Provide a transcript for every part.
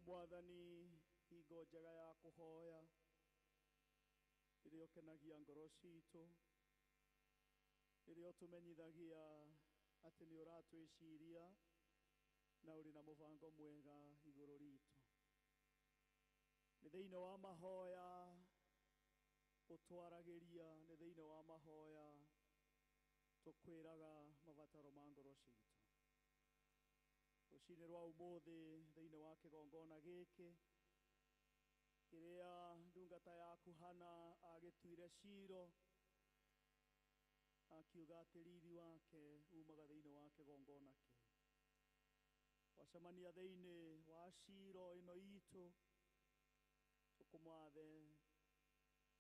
Mwathani hingo njega ya kuhoya iria ukenagia ngoro citu, iria utumenyithagia ati ni uratwiciria na uri na mubango mwega iguru ritu. Ni thiini wa mahoya utwaragiria, ni thiini wa mahoya tukwiraga mabataro ma ngoro citu. Rucini rwa umuthi thiini wa kigongona giki kiria ndungata yaku Hana agituire Shilo, akiuga ati riri wake umaga thiini wa kigongona ki. Wacemania thiini wa Shilo ino itu, tukumwathe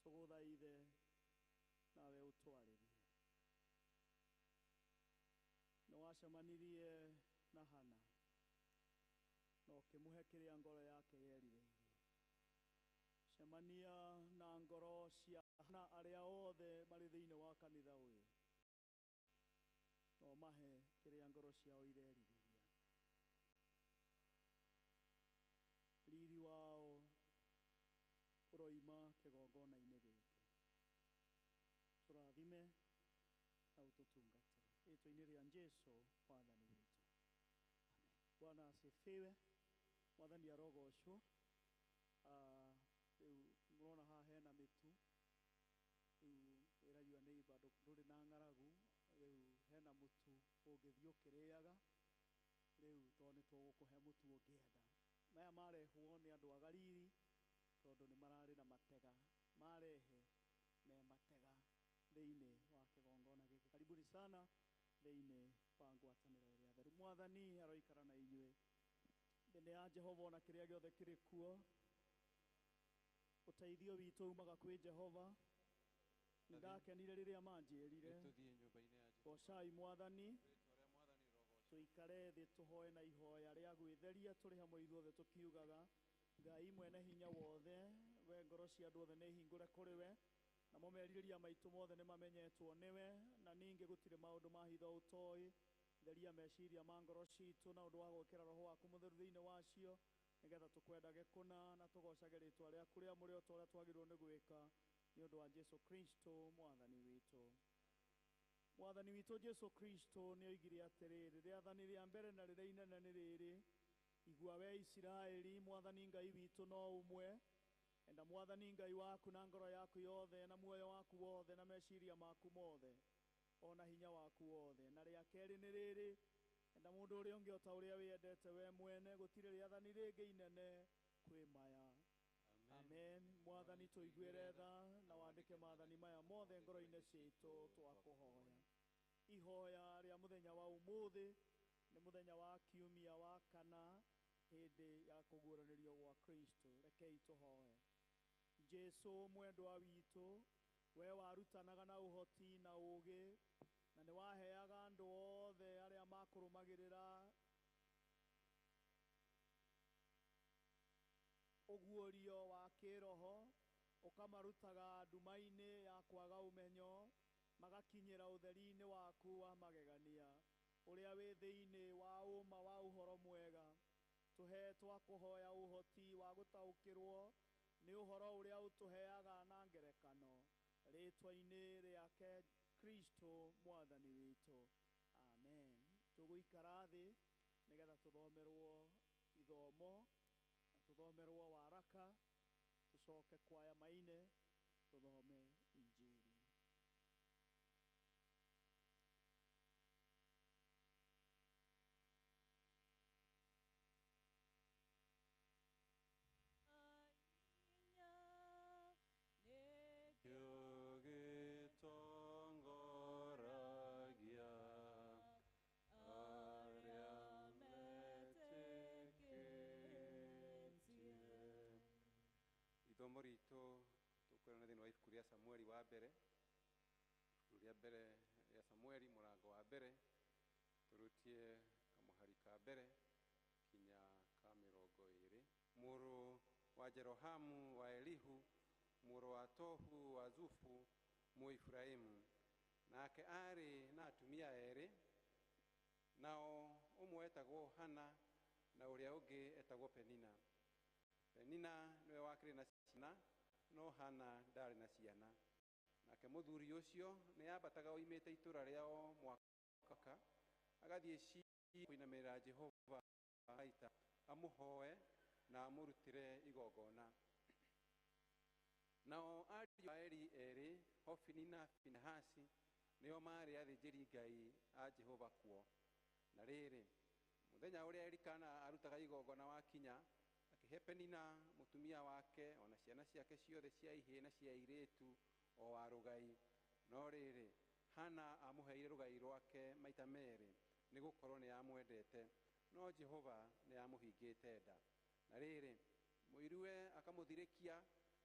tuguthaithe nawe utwaririe. No wacemanirie na Hana no kimuhe kiria ngoro yake yerirĩirie. Cemania na ngoro cia Hana aria othe mari thiini wa kanitha uyu, no mahe kiria ngoro ciao irerirĩria. Riri wao uroima kigongona-ini giki. Turathime na ututungatire ritwa-ini ria Jesu Mwathani witu, amen. Bwana asifiwe. Mwathani arogocwo. Riu murona haha hena mitu, riu iragiwa ni bado nduri na ng'aragu, riu hena mutu ungithii ukiriaga, riu to ni tugukuhe mutu ungienda. Maya marehwo ni andu agariri tondu ni marari na matega, marehe me matega thiini wa kigongona giki. Karibuni sana thiini wa ngwataniro iria theru. Mwathani aroikara na inyue. Thini ya Jehova ona kiria giothe kiri kuo, uteithio witu umaga kwi Jehova. Ndakenire riria manjirire tuthie nyumba-ini ya Jehova. Gocai Mwathani, tuikare thi tuhoe na ihoya ria gwitheria turi hamwe ithuothe tukiugaga: Ngai mwene hinya wothe, we ngoro cia andu othe ni hingure kuri we, na momeririria maitu mothe ni mamenyetwo niwe, na ningi gutire maundu ma hitho utoi. Theria meciria ma ngoro citu na undu wa gwikira roho waku mutheru thiini wacio, nigetha tukwendage kuna na tugocage ritwa riaku ria muri o ta uria twagirwo ni gwika, ni undu wa Jesu Kristo Mwathani witu. Mwathani witu Jesu Kristo ni oigire atiriri: riathani ria mbere na riria inene ni riri, igua we Israeli, Mwathani Ngai witu no umwe. Enda Mwathani Ngai waku na ngoro yaku yothe na muoyo waku wothe na meciria maku mothe ona hinya waku wothe. Na ria keri ni riri: enda mundu uria ungi o ta uria wiyendete we mwene. Gutire riathani ringi inene kwi maya. Amen. Mwathani tuiguire tha na wandike maathani maya mothe ngoro-ini citu twakuhoya. Ihoya ria muthenya wa umuthi ni muthenya wa kiumia wa kana hindi ya kuguuranirio gwa Kristo. Rekei tuhoe. Jesu mwendwa witu, we warutanaga na uhoti na ugi, na ni waheaga andu othe aria makurumagirira uguurio wa kiroho, ukamarutaga nduma-ini ya kwaga umenyo magakinyira utheri-ini waku wa magegania uria wi thiini wa uma wa uhoro mwega. Tuhe twakuhoya uhoti wa gutaukirwo ni uhoro uria utuheaga na ngerekano, ritwa-ini riake Kristo Mwathani witu, amen. Tuguikara thi nigetha tuthomerwo ithomo, tuthomerwo waraka, tucoke kwaya maine tuthome injili. Ithomo ritu tukwirana thiini wa ibuku ria Samueli wa mbere, ibuku ria mbere ria Samueli murango wa mbere, turutie kamuhari ka mbere kinya ka 20. Muru wa Jerohamu wa Elihu, muru wa Tohu wa Zufu mu Ifraimu, nake ari na atumia eri, nao umwe etagwo Hana na uria ungi etagwo Penina. penina niwe wakire na ciana no Hana ndari na ciana nake muthuri ucio ni ambataga oimite itura riao mwaka agathie kuinamirira Jehova aita amuhoe na amurutire igongona. Nao ariũ a Eli eri Hofini na Finehasi nio mari athĩnjĩri Ngai a Jehova kuo. Na rĩrĩ muthenya ũrĩa Elikana arutaga igongona wakinya akihe Penina mutumia wake ona ciana ciake ciothe cia ihĩĩ na cia airĩtu o wa rugai. No rĩrĩ Hana amuheire rugai rwake maita merĩ nĩ gũkorwo nĩ amwendete, no Jehova nĩ amuhingĩte nda. Na rĩrĩ mũiruwe akamuthirikia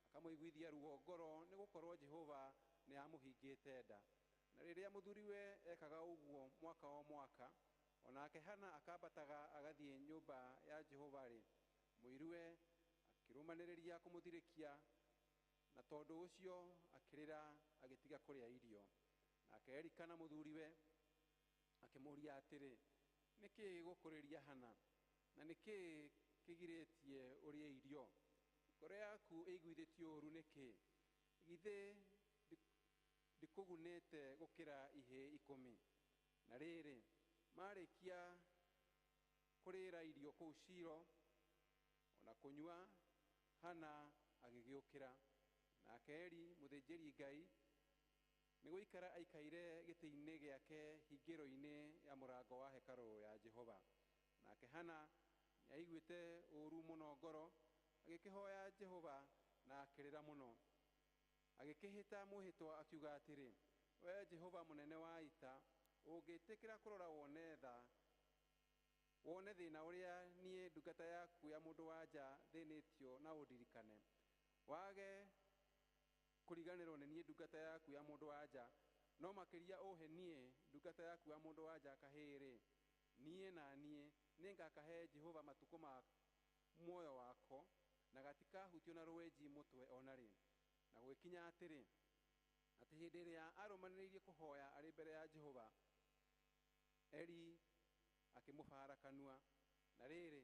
akamuiguithia ruo ngoro nĩ gũkorwo Jehova nĩ amuhingĩte nda. Na rĩrĩa muthuriwe ekaga ũguo mwaka o mwaka onake Hana akambataga agathie nyũmba ya Jehova rĩ mũiruwe akĩrũmanĩrĩria kumuthirikia na tondũ ũcio akĩrĩra agĩtiga kũrĩa irio. Nake Elikana muthuriwe akĩmũria atĩrĩ, nĩkĩ gĩgũkũrĩria Hana na nĩkĩ kĩgirĩtie ũrĩe irio? Ngoro yaku ĩiguithĩtio ũru nĩkĩ? Githĩ ndikũgunĩte gũkĩra ihĩĩ 10? Na rĩrĩ marĩkia kũrĩra irio kũu Shilo ona kũnyua Hana agĩgĩũkĩra. Nake Eli mũthĩnjĩri Ngai nĩ gũikara aikaire gĩtĩ-inĩ gĩake hingĩro-inĩ ya mũrango wa hekarũ ya Jehova. Nake Hana nĩ aiguĩte ũru mũno ngoro agĩkĩhoya Jehova na akĩrĩra mũno agĩkĩhĩta mwĩhĩtwa akiuga atĩrĩ, wee Jehova mũnene wa ita ũngĩtĩkĩra kũrora wone thĩna ũrĩa niĩ ndungata yaku ya mũndũ wa nja thĩnĩtio na ũndirikane. Wage kũriganĩrwo nĩ niĩ ndungata yaku ya mũndũ wa nja, no makĩria ũhe niĩ ndungata yaku ya mũndũ wa nja kahĩĩ-rĩ, niĩ na niĩ nĩngakahe Jehova matukũ ma muoyo wako na gatikahutio na rũwenji mũtwe ona rĩ. Na gwĩkinya atĩrĩ atĩ hĩndĩ ĩrĩa arũmanĩrĩirie kũhoya arĩ mbere ya Jehova, Eli akĩmũbara kanua. Na rĩrĩ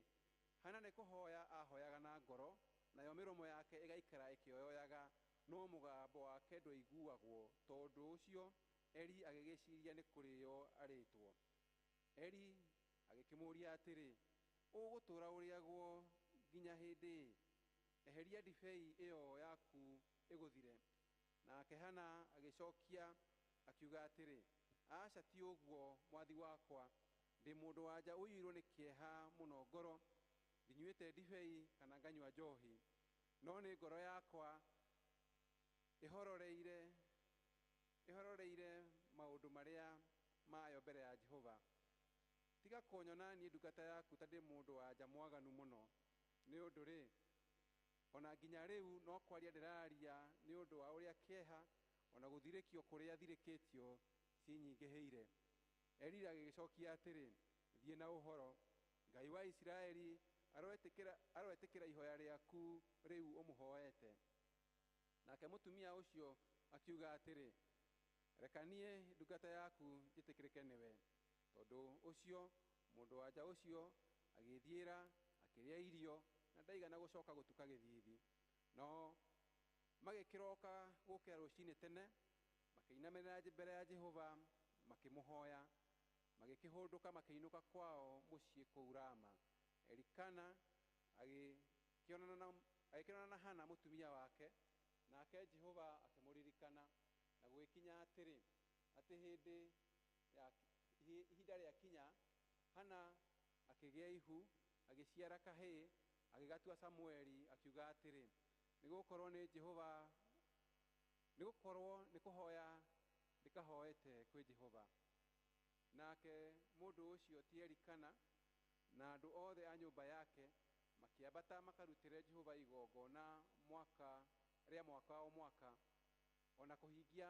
Hana nĩ kũhoya ahoyaga na ngoro, nayo mĩromo yake ĩgaikara ĩkĩoyoyaga, no mũgambo wake ndwaiguagwo. Tondũ ũcio Eli agĩgĩciria nĩ kũrĩo arĩtwo. Eli agĩkĩmũria atĩrĩ, ũgũtũũra ũrĩagwo nginya hĩndĩ? Eheria ndibei ĩyo yaku ĩgũthire. Nake Hana agĩcokia akiuga atĩrĩ, aca ti ũguo mwathi wakwa, ndĩ mũndũ wa nja ũiyũirwo nĩ kĩeha mũno ngoro, ndinyuĩte ndibei kana nganyua njohi, no nĩ ngoro yakwa ĩhororeire maũndũ marĩa mayo mbere ya Jehova. Tiga kũnyona niĩ ndungata yaku ta ndĩ mũndũ wa nja mwaganu mũno, nĩ ũndũ rĩ ona nginya rĩu no kwaria ndĩraria nĩ ũndũ wa ũrĩa kĩeha ona gũthirĩkio kũrĩa thirĩkĩtio cinyingĩhĩire. Eli agĩgĩcokia atĩrĩ, thiĩ na ũhoro, Ngai wa Isiraeli aroetĩkĩra ihoya rĩaku rĩu ũmũhoete. Nake mũtumia ũcio akiuga atĩrĩ, reka niĩ ndungata yaku njĩtĩkĩrĩke nĩwe. Tondũ ũcio mũndũ wa nja ũcio agĩthiĩra akĩrĩa irio na ndaigana gũcoka gũtuka gĩthiithi. No magĩkĩroka gũkĩra rũcinĩ tene makĩinamĩrĩra mbere ya Jehova makĩmũhoya, magĩkĩhũndũka makĩinũka kwao mũciĩ kũu Rama. Elikana agĩkĩonana na Hana mũtumia wake, nake Jehova akĩmũririkana. Na gwĩkinya atĩrĩ atĩ ihinda rĩakinya, Hana akĩgĩa ihu agĩciara kahĩĩ, agĩgatua Samueli, akiuga atĩrĩ, nĩgũkorwo nĩ kũhoya ndĩkahoete kwĩ Jehova. Nake mũndũ ũcio ti Elikana na andũ othe a nyũmba yake makĩambata makarutĩre Jehova igongona mwaka o mwaka, ona kũhingia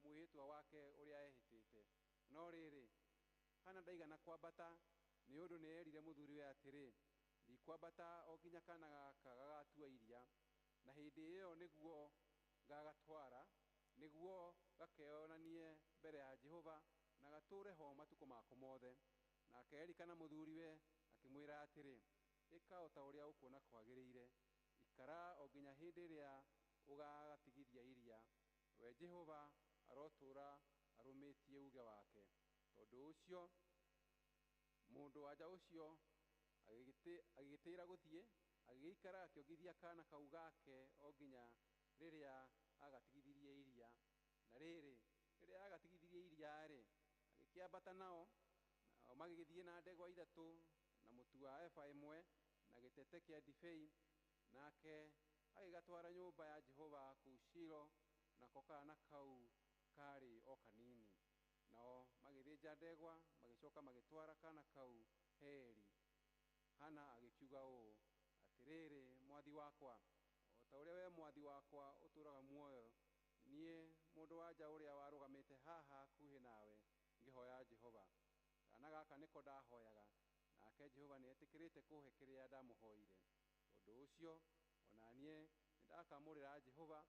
mwĩhĩtwa wake ũrĩa ehĩtĩte. No rĩrĩ Hana ndaigana kwambata, nĩ ũndũ nĩ erire mũthuriwe atĩrĩ, ndikwambata o nginya kana gaka gagatua iria, na hĩndĩ ĩyo nĩguo ngagatwara, nĩguo gakeyonanie mbere ya Jehova na gatũũre ho matukũ mako mothe. Nake Elikana mũthuriwe akĩmwĩra atĩrĩ, ĩka o ta ũrĩa ũkuona kwagĩrĩire. ikara o nginya hindi ria ugagatigithia iria we Jehova arotura arumitie uge wake tondu ucio mundu aja ucio agigitira guthie agikara akiogithia kana kau gake o nginya riria agatigithirie iria na riria agatigithirie iria ri agikiambata nao magigithie na ndegwa ithatu na mutu wa eba imwe na gitete kia ndibei nake agigatwara nyumba ya Jehova kuu Shilo nako kana kau kari o kanini nao magithinja ndegwa magicoka magitwara kana kau Heli. Hana agikiuga uu atiriri mwathi wakwa o ta uria we mwathi wakwa uturaga muoyo nie mundu waja uria warugamite haha kuhi nawe ngihoya Jehova kana gaka niko ndahoyaga nake Jehova ni etikirite kuhe kiria ndamuhoire tondu ucio onanie ndakamurira Jehova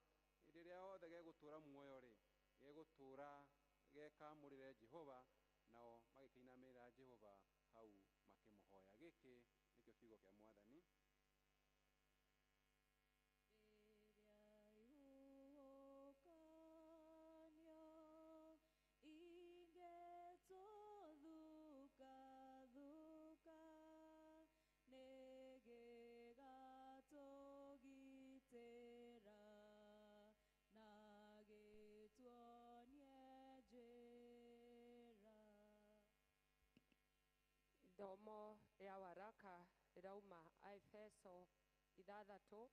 hindi ria othe gegutura muoyo ri gegutura gekamurire Jehova nao magikinamira Jehova hau makimuhoya. Giki nikio kiugo kia Mwathani. Thomo ya waraka irauma Efeso 6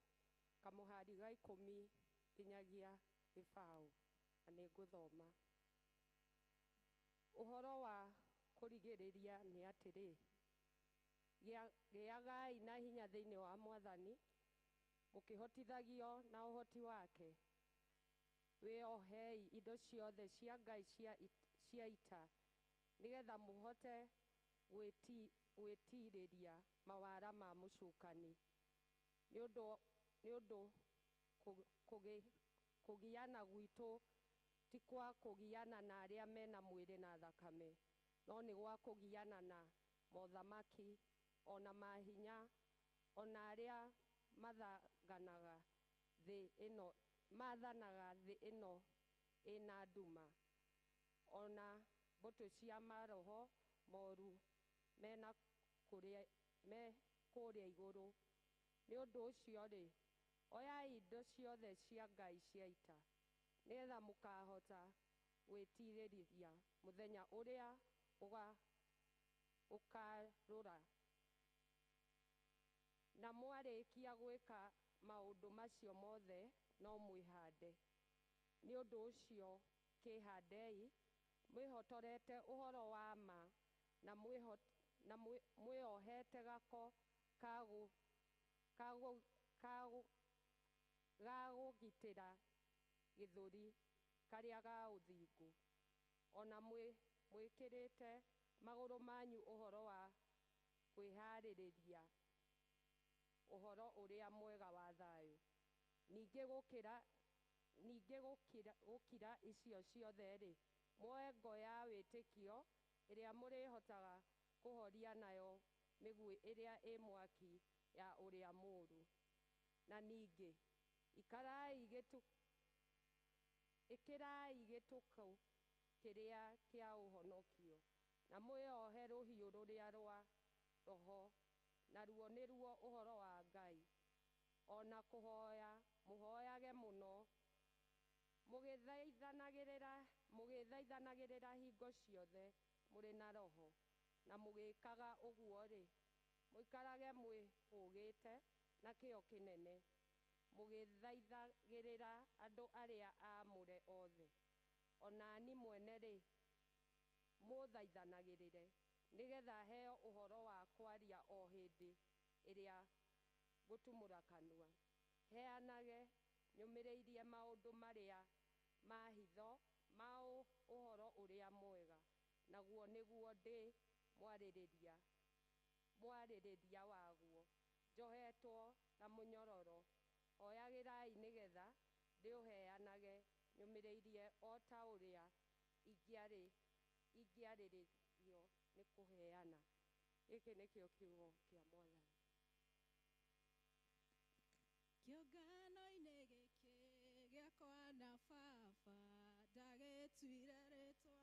kamuhari ga 10 nginyagia gibao na niguthoma. Uhoro wa kurigiriria ni atiri giagai na hinya thiini wa Mwathani mukihotithagio na uhoti wake wiohei indo ciothe cia Ngai cia ita nigetha muhote gwitiriria mawara ma mucukani ni undu kugiana gwitu ti kwa kugiana na aria mena mwiri na thakame no ni gwa kugiana na mothamaki ona mahinya ona aria mathanaga thi ino ina nduma ona mbutu cia maroho moru me kuria iguru. Ni undu ucio ri oyai indo ciothe cia Ngai cia ita nigetha mukahota gwitiriria muthenya uria ukarura na mwarikia gwika maundu macio mothe no mwihande. Ni undu ucio kihandei mwihotorete uhoro wa ma na mwiohete gako gagugitira githuri karia ga uthingu ona mwikirite maguru manyu uhoro wa kwihaririria uhoro uria mwega wa thayu. Ningi gukira icio ciothe ri mwoe ngo ya witikio iria murihotaga kuhoria nayo migui iria i mwaki ya uria muru. Na ningi ikirai gituko kiria kia uhonokio na mwiohe ruhiu ruria rwa roho naruo niruo uhoro wa Ngai. Ona kuhoya muhoyage muno mugithaithanagirira hingo ciothe muri na roho na mugikaga uguo ri muikarage mwihugite na kio kinene mugithaithagirira andu aria aamure othe. Onani mwene ri muthaithanagirire nigetha heo uhoro wa kwaria o hindi iria gutumura kanua. Heanage nyumiriirie maundu maria mahitho ma uhoro uria mwega naguo niguo ndi mwaririria waguo njohetwo na munyororo. Hoyagirai nigetha ndiuheanage nyumiriirie o ta uria ingiariririo ni kuheana. Giki nikio kiugo kia Mwathani. yakwa na baba ndagĩtuire rĩtwa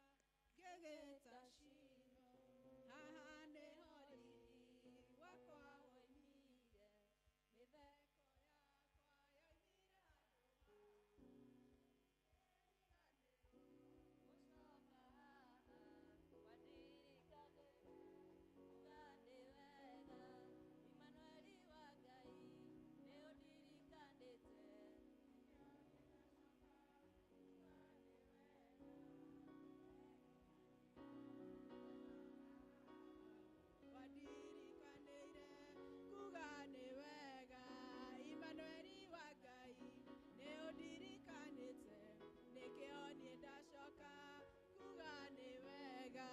ngĩgĩta cino haha nĩho riri wakwa woimire mĩtheko yakwa yoimire handũ gũcoka haha wandirikane kuga nĩ wega Imanueli wa Ngai nĩ ũndirikanĩte wandirikanĩire kuga nĩ wega Imanueli wa Ngai nĩ ũndirikanĩte nĩkĩo niĩ ndacoka kuga nĩ wega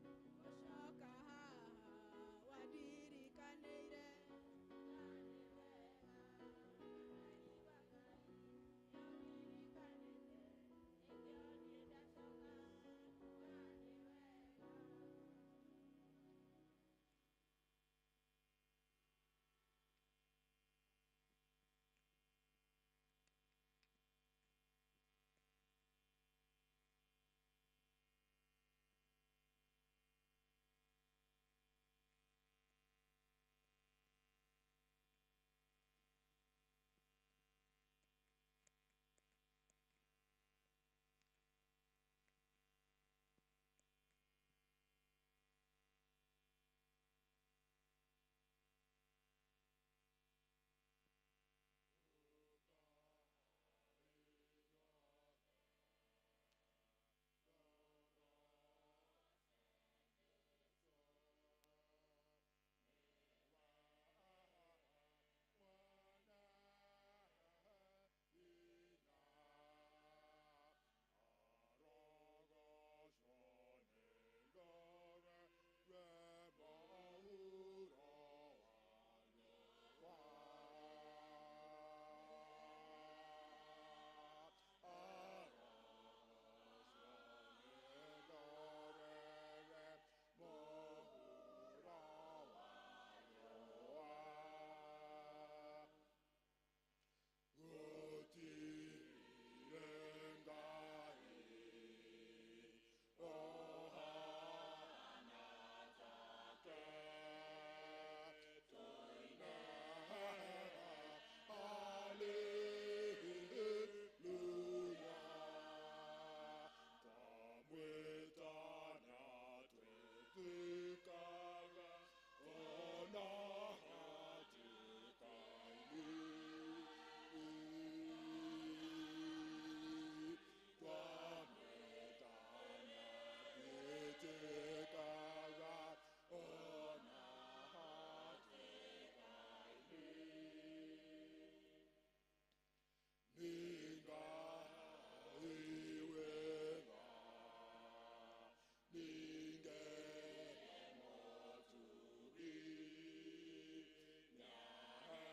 gũcoka haha wandirikanĩire kuga nĩ wega Imanueli wa Ngai nĩ ũndirikanĩte nĩkĩo niĩ ndacoka kuga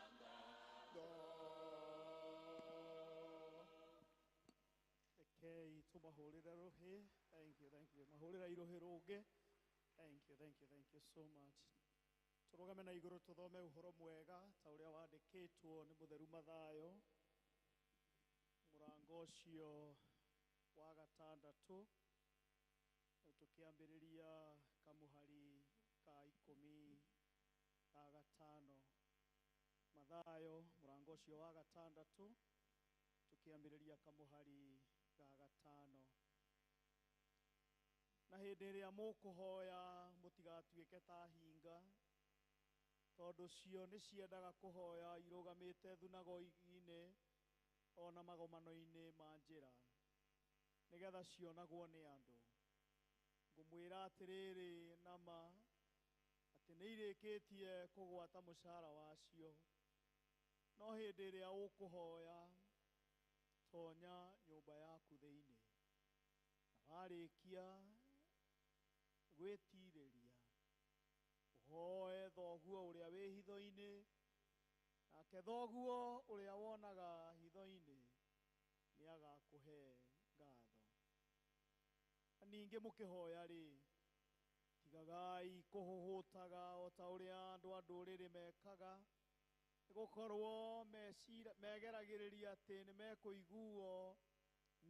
nĩ wega tumahũrĩre rũhĩ. Thank you. Mahũrĩra irũhĩ rũngĩ. Thank you so much. Tũrũgame na igũrũ tũthome ũhoro mwega ta ũrĩa wandĩkĩtwo nĩ mũtheru Mathayo. murango ũcio wa gatandatu tukiambĩrĩria kamuhari ka 15 Mathayo murango ũcio wa gatandatu tukiambĩrĩria kamuhari ka 5 na hĩndĩ ĩrĩa mũkũhoya mũtigatuĩke ta hinga tondũ cio nĩ ciendaga kũhoya irũgamĩte thunagogi-inĩ ona magomano-inĩ ma njĩra nĩgetha cionagwo nĩ andũ. Ngũmwĩra atĩrĩrĩ nama atĩ nĩ irĩkĩtie kũgwata mũcara wacio, no hĩndĩ ĩrĩa ũkũhoya tonya nyũmba yaku thĩinĩ, na warĩkia gwĩtirĩria ũhoe thoguo ũrĩa wĩ hitho-inĩ, nake thoguo ũrĩa wonaga hitho-inĩ nĩ agakũhe ngatho. Na ningĩ mũkĩhoya-rĩ, tigagai kũhũhũtaga o ta ũrĩa andũ a ndũrĩrĩ mekaga, nĩgũkorwo megeragĩrĩria atĩ nĩ mekũiguo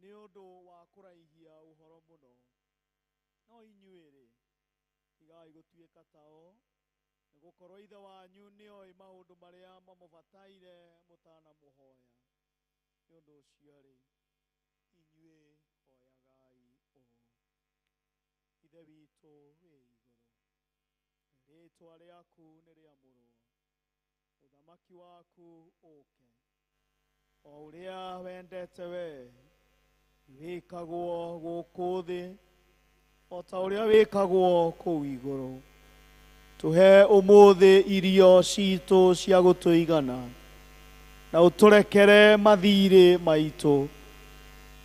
nĩ ũndũ wa kũraihia ũhoro mũno. No inyuĩ-rĩ, tigai gũtuĩka tao, nĩgũkorwo ithe wanyu nĩoĩ maũndũ marĩa mamũbataire mũtanamũhoya. Nĩ ũndũ ũcio-rĩ, inyuĩ hoyagai ũũ: Ithe witũ wĩ igũrũ, rĩĩtwa rĩaku nĩ rĩamũrwo, ũthamaki waku ũke, o ũrĩa wendete wee wĩkagwo gũkũ thĩ o ta ũrĩa wĩkagwo kũu igũrũ. Tũhe ũmũthĩ irio citũ cia gũtũigana, na ũtũrekere mathirĩ maitũ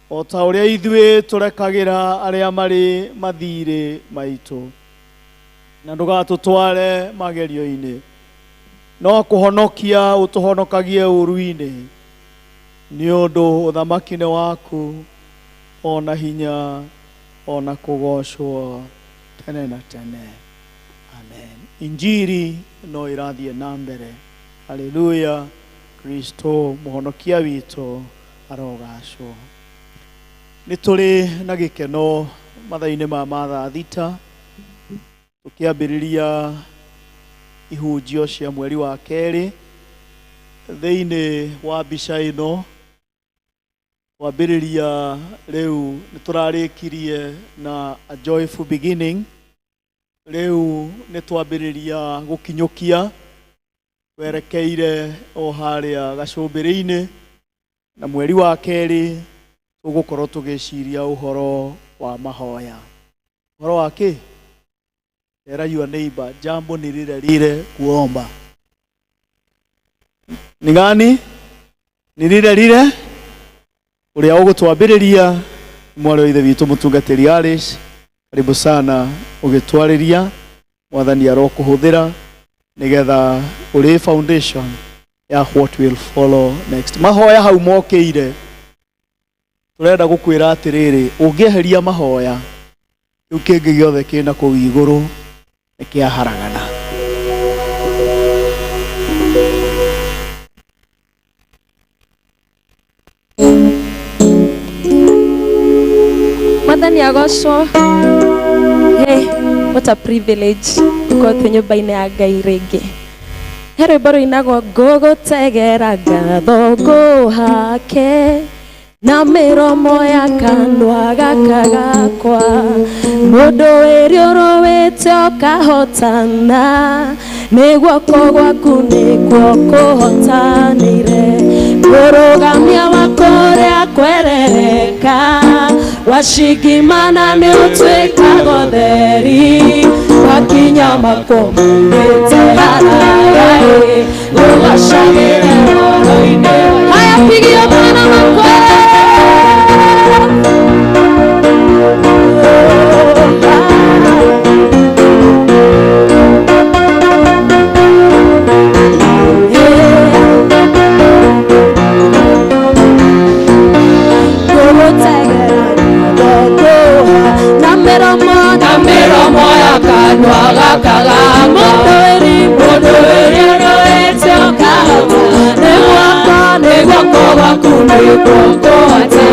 o ta ũrĩa ithuĩ tũrekagĩra arĩa marĩ mathirĩ maitũ, na ndũgatũtware magerio-inĩ, no kũhonokia ũtũhonokagie ũũru-inĩ, nĩ ũndũ ũthamaki nĩ waku, ona hinya ona kũgocwo tene na tene. Amen. Injiri no irathiĩ na mbere. Haleluya. Kristo mũhonokia witũ arogacwo. Nĩ tũrĩ na gĩkeno mathaa-inĩ ma thaa thita tũkĩambĩrĩria ihunjio cia mweri wa kerĩ thĩinĩ wa mbica ĩno. Wambĩrĩria rĩu nĩ tũrarĩkirie na a joyful beginning. Rĩu nĩ twambĩrĩria gũkinyũkia werekeire o harĩa gacũmbĩrĩ-inĩ, na mweri wa kerĩ tũgũkorwo tũgĩciria ũhoro wa mahoya. Ũhoro wa kĩ? Tell your neighbor, jambo ni lile lile kuomba. Ni gani? Ni lile lile uria ũgũtwambĩrĩria mwarĩ wa ithe witũ mũtungatĩri Alice. Karibu sana ũgĩtwarĩria, mwathani arokũhũthĩra nĩgetha ũrĩ foundation ya what will follow next. Mahoya hau mokĩire, tũrenda gũkwĩra atĩrĩrĩ, ũngĩeheria mahoya kĩu kĩngĩ gĩothe kĩna kũu igũrũ nĩ kĩaharagana. Mwathani agocwo. Hey, what a privilege gũkorwo twĩ nyũmba-inĩ ya Ngai rĩngĩ. He rwĩmbo rũinagwo ngũgũtegera ngatho ngũhake na mĩromo ya kanua gaka gakwa, mũndũ wĩrĩ ũrũĩte ũkahotana, nĩ guoko gwaku nĩkuo kũhotanĩire, kũrũgamia wakũrĩa kwerereka, wacingimana nĩ ũtuĩkaga ũtheri, wakinya makomũrĩte haraya, ũgacagĩre horo-inĩ. Haya, pigia Bwana makofi. Miromo ya kanua gaka ga mũndũ wĩrĩ ũrũĩte ũkahota, nĩ guoko gwaku nĩkuo kũhotanĩire.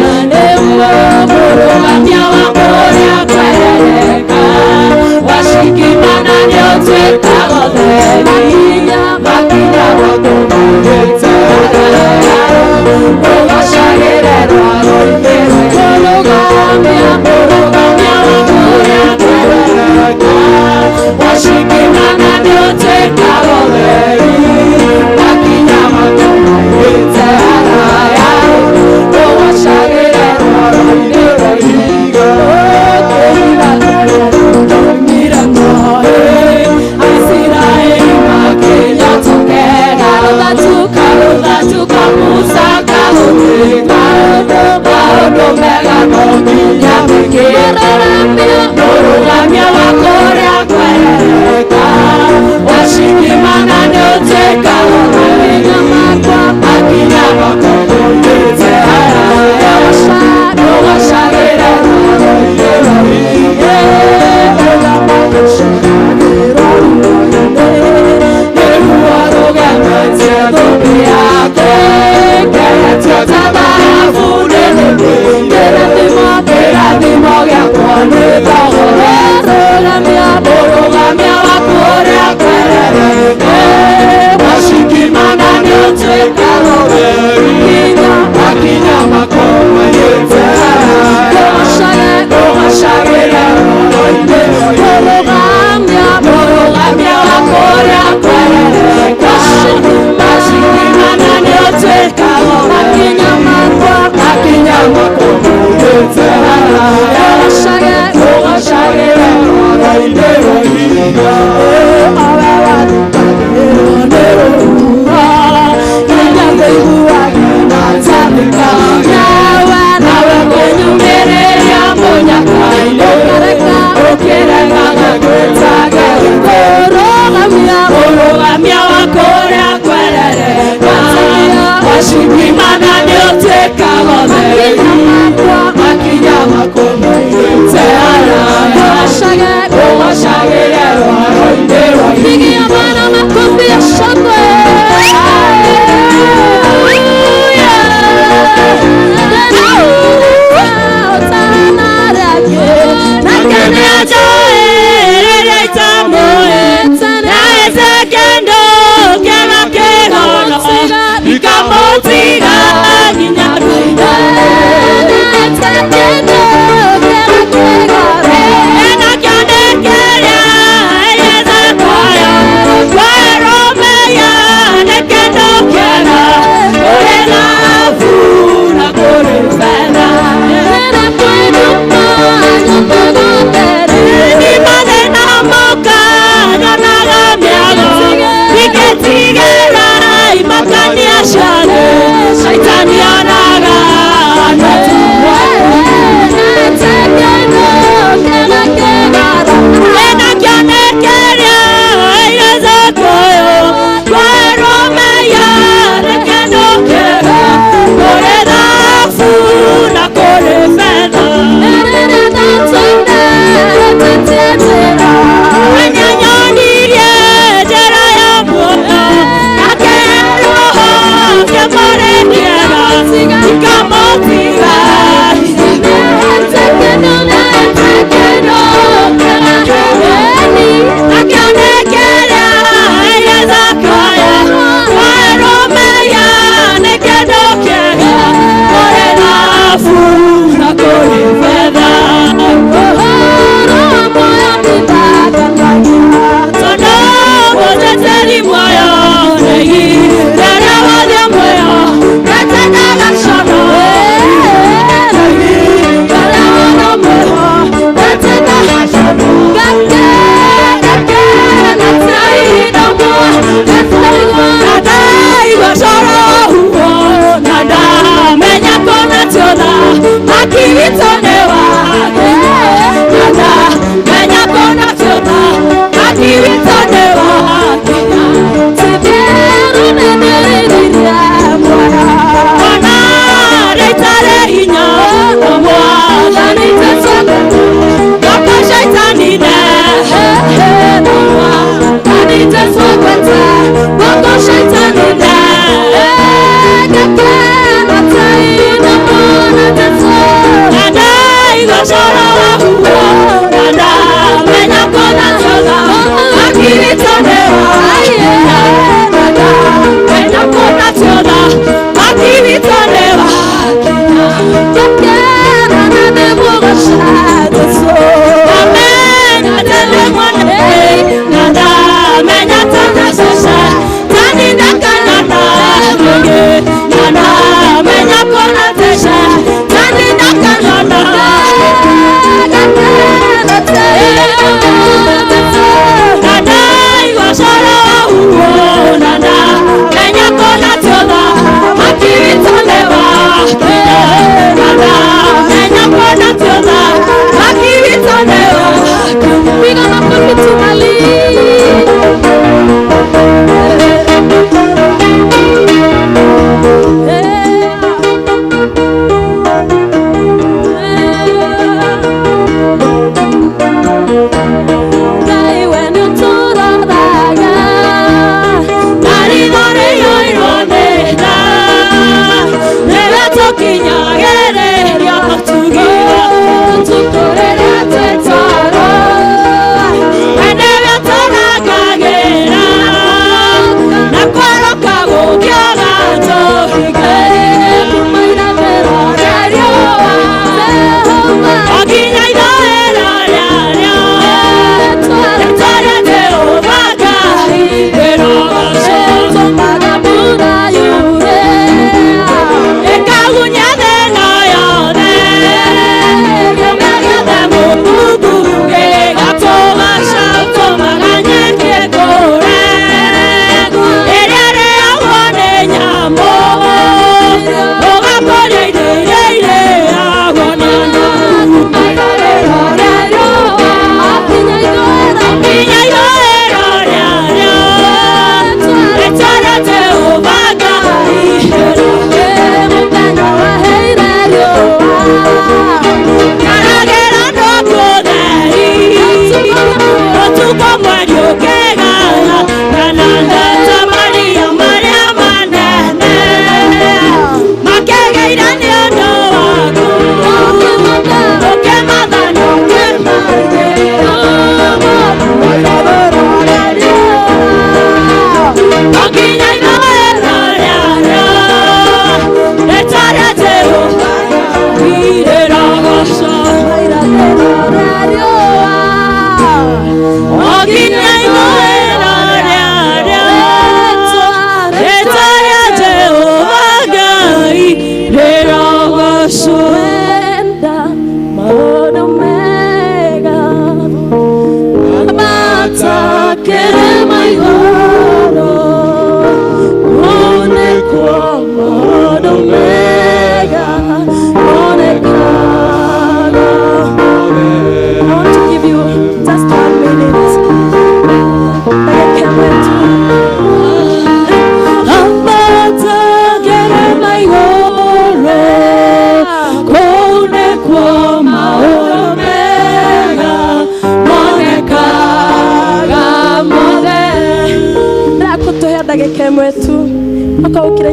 Shaggy,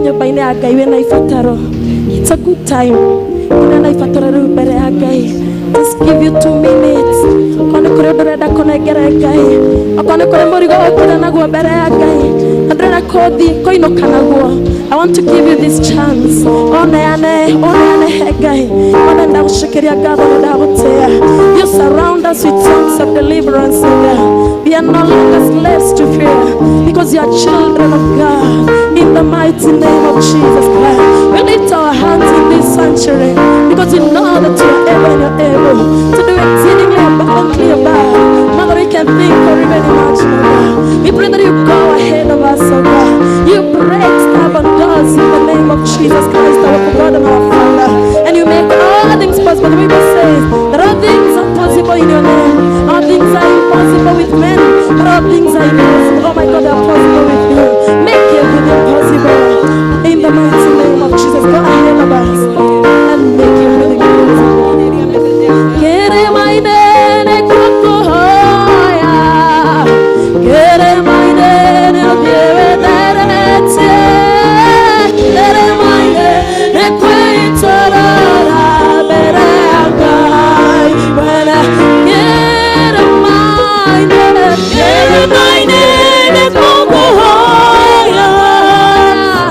nyũmba-inĩ ya Ngai wĩna ibataro. It's a good time. Ina na ibataro rĩu mbere ya Ngai. Just give you 2 minutes. Kone kũrĩ ndũrenda kũnengera Ngai. Okone kũrĩ mũrigo ũkĩra naguo mbere ya Ngai. Ndũrenda kũinũka naguo. I want to give you this chance. Oneane he Ngai. Ona ndagũcokeria ngatho na ndagũtĩĩa. You surround us with songs of deliverance, God. We are no longer slaves to fear because you are children of God. In the mighty name of Jesus Christ, we lift our hands in this sanctuary because we know that you are able and you're able to do exceedingly abundantly above more we can think or even imagine, oh God. We pray that you go ahead of us, oh God. You break stubborn doors in the name of Jesus Christ, our God and our Father, and you make all things possible. The Bible says that all things are possible in your name. All things are impossible with men, but all things are impossible. Oh my God, they are possible with you. Make everything possible in the mighty name of Jesus. Go ahead of us and make everything possible. Kere mainene kukuhoya, kere mainene obiewenerete, kere mainene kweitorora bereagai, wena kere mainene kukuhoya,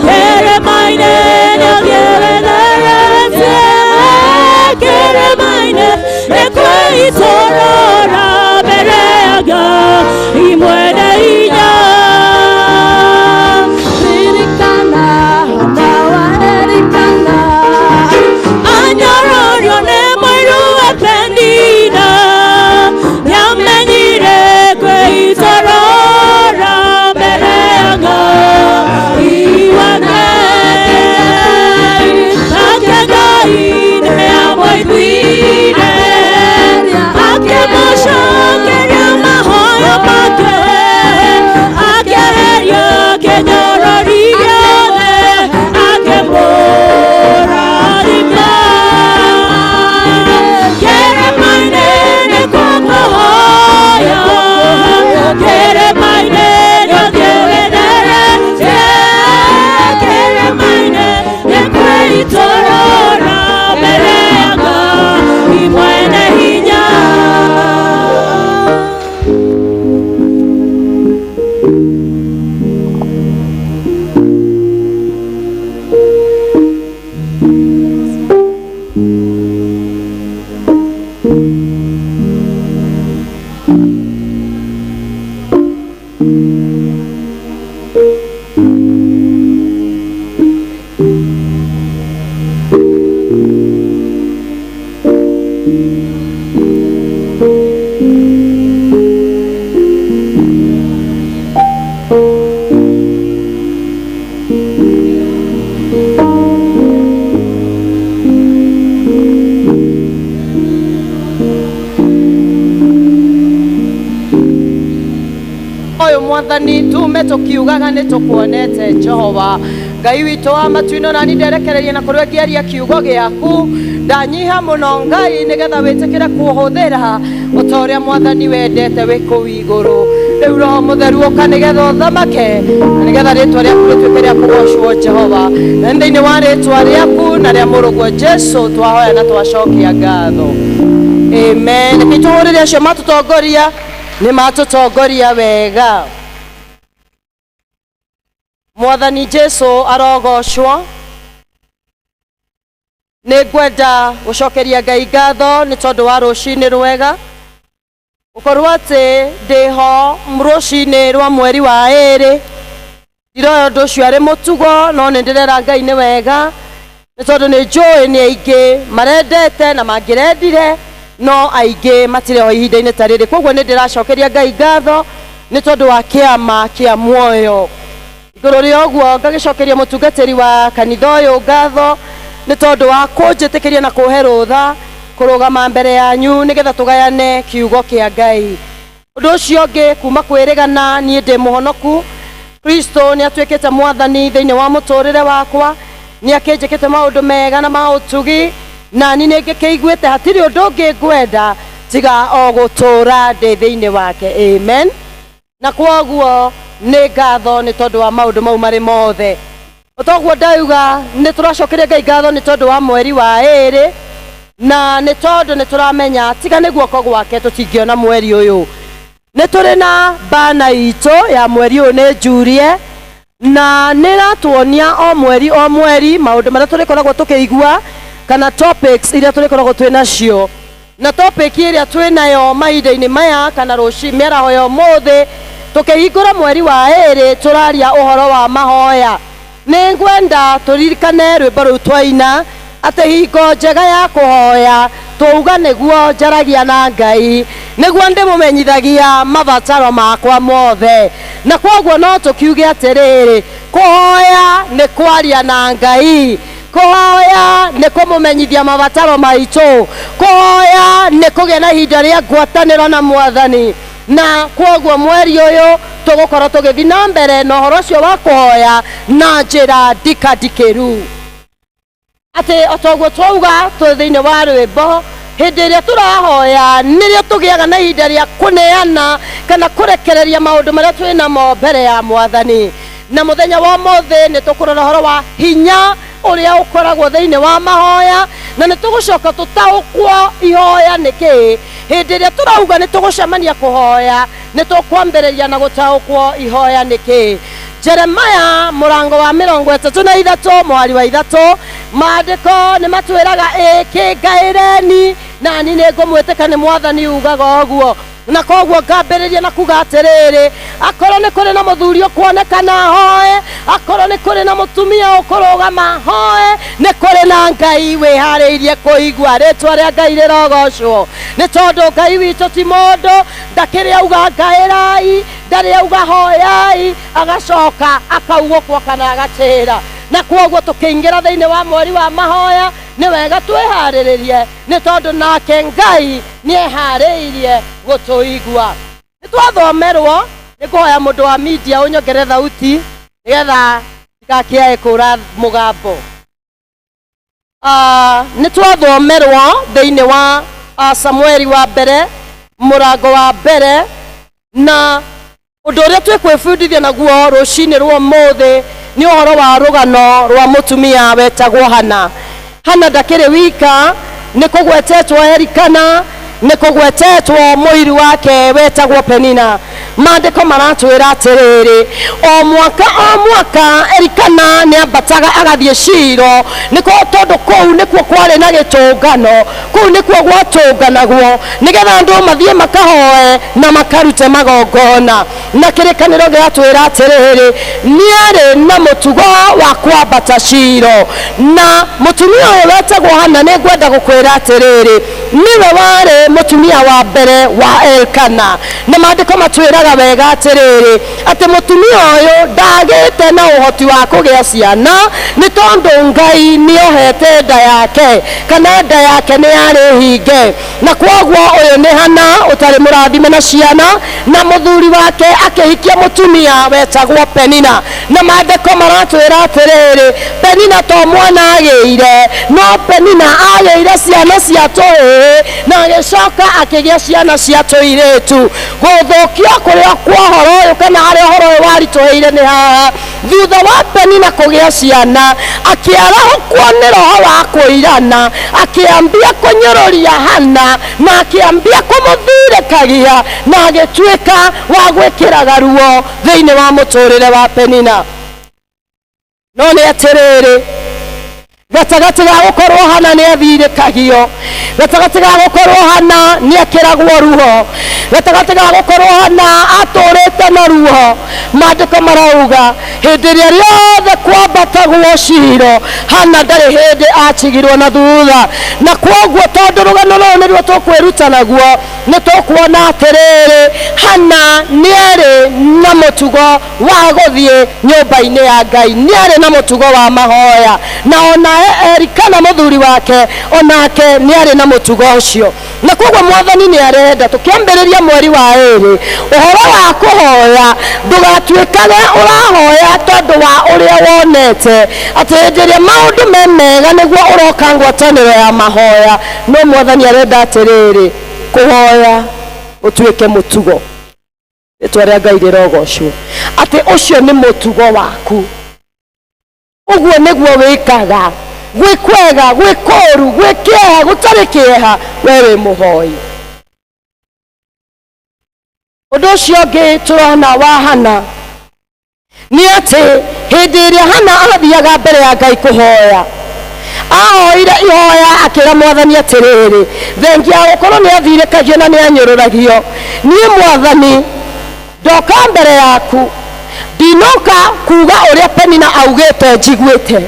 kere mainene obiewenerete, kere mainene kweitorora bereagai, imwene inya. Ririkana, nawa erikana, anyororio ne mwiru ependina, nyamenyire kweitorora bereagai, iwane, akegai ne amoiduire, akemoshokeria mahoya make, akeheria kenyororione, akemorarika, kere mainene kukuhoya, kere mainene okiewenerete, kere mainene kweitorora bereagai, imwene hinya. Mwathani tume tukiugaga ni tukuonete Jehova Ngai witũ wa matuino nani nderekererie na kũrĩa ngĩaria kiugo gĩaku ndanyiha mũno Ngai nĩgetha wĩtĩkĩre kũhũthĩra ũtorĩa Mwathani wendete wĩ kũu igũrũ rĩu Roho Mũtheru ũka nĩgetha ũthamake na nĩgetha rĩtwa rĩaku rĩtuĩke rĩa kũgocwo Jehova na thĩinĩ wa rĩtwa rĩaku na rĩa mũrũguo Jesu twahoya na twacokia ngatho amen. Nĩkĩtũhũrĩre acio matũtongoria nĩ matũtongoria wega. Mwathani Jesu arogocwo. Nĩngwenda gũcokeria Ngai ngatho nĩ tondũ wa rũcinĩ rwega gũkorwo atĩ ndĩho rũcinĩ rwa mweri wa ĩrĩ ndiroya ũndũ ũcio arĩ mũtugo no nĩndĩrera Ngai nĩ wega nĩ tondũ nĩ njũĩ nĩ aingĩ marendete na mangĩrendire no aingĩ matirĩ ho ihinda-inĩ ta rĩrĩ koguo nĩndĩracokeria Ngai ngatho nĩ tondũ wa kĩama kĩa muoyo. Igũrũ rĩa ũguo ngagĩcokeria mũtungatĩri wa kanitha ũyũ ngatho nĩ tondũ wa kũnjĩtĩkĩria na kũhe rũtha kũrũgama mbere yanyu nĩgetha tũgayane kiugo kĩa Ngai. Ũndũ ũcio ũngĩ kuma kwĩrĩgana niĩ ndĩ mũhonoku Kristo nĩ atuĩkĩte mwathani thĩinĩ wa mũtũrĩre wakwa nĩ akĩnjĩkĩte maũndũ mega na ma ũtugi na niĩ nĩngĩkĩiguĩte hatirĩ ũndũ ũngĩ ngwenda tiga o gũtũra ndĩ thĩinĩ wake amen. Na kwoguo nĩ ngatho nĩ tondũ wa maũndũ mau marĩ mothe. Otoguo ndauga nĩ tũracokeria Ngai ngatho nĩ tondũ wa mweri wa ĩrĩ, na nĩ tondũ nĩ tũramenya tiga nĩ guoko gwake tũtingĩona mweri ũyũ. Nĩ tũrĩ na bana itũ ya mweri ũyũ nĩ Julie, na nĩ ratuonia o mweri maũndũ marĩa tũrĩkoragwo tũkĩigua kana topics iria tũrĩkoragwo twĩ nacio. Na topic iria twĩ nayo mahinda-inĩ maya kana mĩaraho ya ũmũthĩ tũkĩhingũra mweri wa ĩrĩ tũraria ũhoro wa mahoya. Nĩ ngwenda tũririkane rwĩmbo rũu twaina atĩ hingo njega ya kũhoya twauga nĩguo njaragia na Ngai, nĩguo ndĩmũmenyithagia mabataro makwa mothe. Na kwoguo no tũkiuge atĩrĩrĩ, kũhoya nĩ kwaria na Ngai, kũhoya nĩ kũmũmenyithia mabataro maitũ, kũhoya nĩ kũgĩa na ihinda rĩa ngwatanĩro na Mwathani. Na kwoguo mweri ũyũ tũgũkorwo tũgĩthiĩ na mbere na ũhoro ũcio wa kũhoya na njĩra ndikandikĩru. Atĩ otoguo twauga twĩ thĩinĩ wa rwĩmbo, hĩndĩ ĩrĩa tũrahoya nĩrĩo tũgĩaga na ihinda rĩa kũneana kana kũrekereria maũndũ marĩa twĩ namo mbere ya Mwathani. Na mũthenya wa ũmũthĩ nĩ tũkũrora ũhoro wa hinya ũrĩa ũkoragwo thĩinĩ wa mahoya, na nĩ tũgũcoka tũtaũkwo ihoya nĩkĩ. Hĩndĩ ĩrĩa tũrauga nĩ tũgũcemania kũhoya nĩ tũkwambĩrĩria na gũtaũkwo ihoya nĩkĩ. Jeremaya mũrango wa 33 mwari wa 3 maandĩko nĩ matwĩraga kĩngaĩreni na ni nĩ ngũmwĩtĩka nĩ Mwathani ugaga ũguo. Na kwoguo ngambĩrĩria na kuga atĩrĩrĩ, akorwo nĩ kũrĩ na mũthuri ũkuonekana hoe, akorwo nĩ kũrĩ na mũtumia ũkũrũgama hoe, nĩ kũrĩ na Ngai wĩharĩirie kũigua. Rĩtwa rĩa Ngai rĩrogocwo, nĩ tondũ Ngai witũ ti mũndũ, ndakĩrĩ auga ngaĩrai, ndarĩ auga hoyai agacoka akaugũkwo kana agatĩra. Na kwoguo tũkĩingĩra thĩinĩ wa mweri wa mahoya nĩ wega twĩharĩrĩrie, nĩ tondũ nake Ngai nĩ eharĩirie gũtũigua. Nĩ twathomerwo nĩ kũhoya mũndũ wa media ũnyongere thauti nĩgetha ndikakĩae kũra mũgambo. Nĩ twathomerwo thĩinĩ wa Samueli wa mbere mũrango wa mbere, na ũndũ ũrĩa twĩkwĩbundithia naguo rũcinĩ rwa ũmũthĩ nĩ ũhoro wa rũgano rwa mũtumia wetagwo Hana. Hana ndakĩrĩ wika, nĩ kũgwetetwo Elikana, nĩ kũgwetetwo mũiri wake wetagwo Penina. Maandĩko maratwĩra atĩrĩrĩ, o mwaka Elikana nĩ ambataga agathiĩ Shilo, nĩkuo tondũ kũu nĩkuo kwarĩ na gĩtũngano, kũu nĩkuo gwatũnganagwo nĩgetha andũ mathiĩ makahoe na makarute magongona. Na kĩrĩkanĩro gĩatwĩra atĩrĩrĩ, nĩarĩ na mũtugo wa kwambata Shilo. Na mũtumia ũyũ wetagwo Hana nĩ ngwenda gũkwĩra atĩrĩrĩ, niwe warĩ mũtumia wa mbere wa Elikana. Na maandĩko matwĩraga wega atĩrĩrĩ, atĩ mũtumia ũyũ ndagĩte na ũhoti wa kũgĩa ciana nĩ tondũ Ngai nĩohete nda yake, kana nda yake nĩ yarĩ hinge. Na kwoguo ũyũ nĩ Hana ũtarĩ mũrathime na ciana, na mũthuri wake akĩhikia mũtumia wetagwo Penina. Na maandĩko maratwĩra atĩrĩrĩ, Penina to mwana agĩire, no Penina agĩire ciana cia tũhĩĩ na agĩcoka akĩgĩa ciana cia tũirĩtu. Gũthũkio kũrĩa kwa ũhoro ũyũ kana harĩa ũhoro ũyũ waritũhĩire nĩ haha, thutha wa Penina kũgĩa ciana akĩarahũkwo nĩ roho wa kũirana, akĩambia kũnyũrũria Hana na akĩambia kũmũthirĩkagia na agĩtuĩka wa gwĩkĩraga ruo thĩinĩ wa mũtũrĩre wa Penina. No nĩ atĩrĩrĩ, gatagatĩ ga gũkorwo Hana nĩ athirĩkagio, gatagatĩ ga gũkorwo Hana nĩ ekĩragwo ruo, gatagatĩ ga gũkorwo Hana atũrĩte na ruo, maandĩko marauga hĩndĩ ĩrĩa rĩothe kwambatagwo Shilo, Hana ndarĩ hĩndĩ atigirwo na thutha. Na kwoguo tondũ rũgano rũrũ nĩruo tũkwĩruta naguo, nĩ tũkuona atĩrĩrĩ, Hana nĩarĩ na mũtugo wa gũthiĩ nyũmba-inĩ ya Ngai, nĩarĩ na mũtugo wa mahoya. Na ona Elikana mũthuri wake onake nĩarĩ na mũtugo ũcio. Na kwoguo Mwathani nĩ arenda tũkĩambĩrĩria mweri wa ĩrĩ ũhoro wa kũhoya, ndũgatuĩkage ũrahoya tondũ wa ũrĩa wonete atĩ hĩndĩ ĩrĩa maũndũ me mega nĩguo ũroka ngwatanĩro ya mahoya. No Mwathani arenda atĩrĩrĩ, kũhoya ũtuĩke mũtugo. Rĩtwa rĩa Ngai rĩrogocwo, atĩ ũcio nĩ mũtugo waku. uguo niguo wikaga gwikwega gwikoru gwikieha gutari kieha wewe muhoi undu ucio ungi turona wa Hana ni ati hindi iria Hana athiaga mbere ya Ngai kuhoya ahoire ihoya akira Mwathani atiriri thengia gukorwo ni athirikagio na ni anyururagio ni Mwathani ndoka mbere yaku ndinoka kuga uria Penina augite njiguite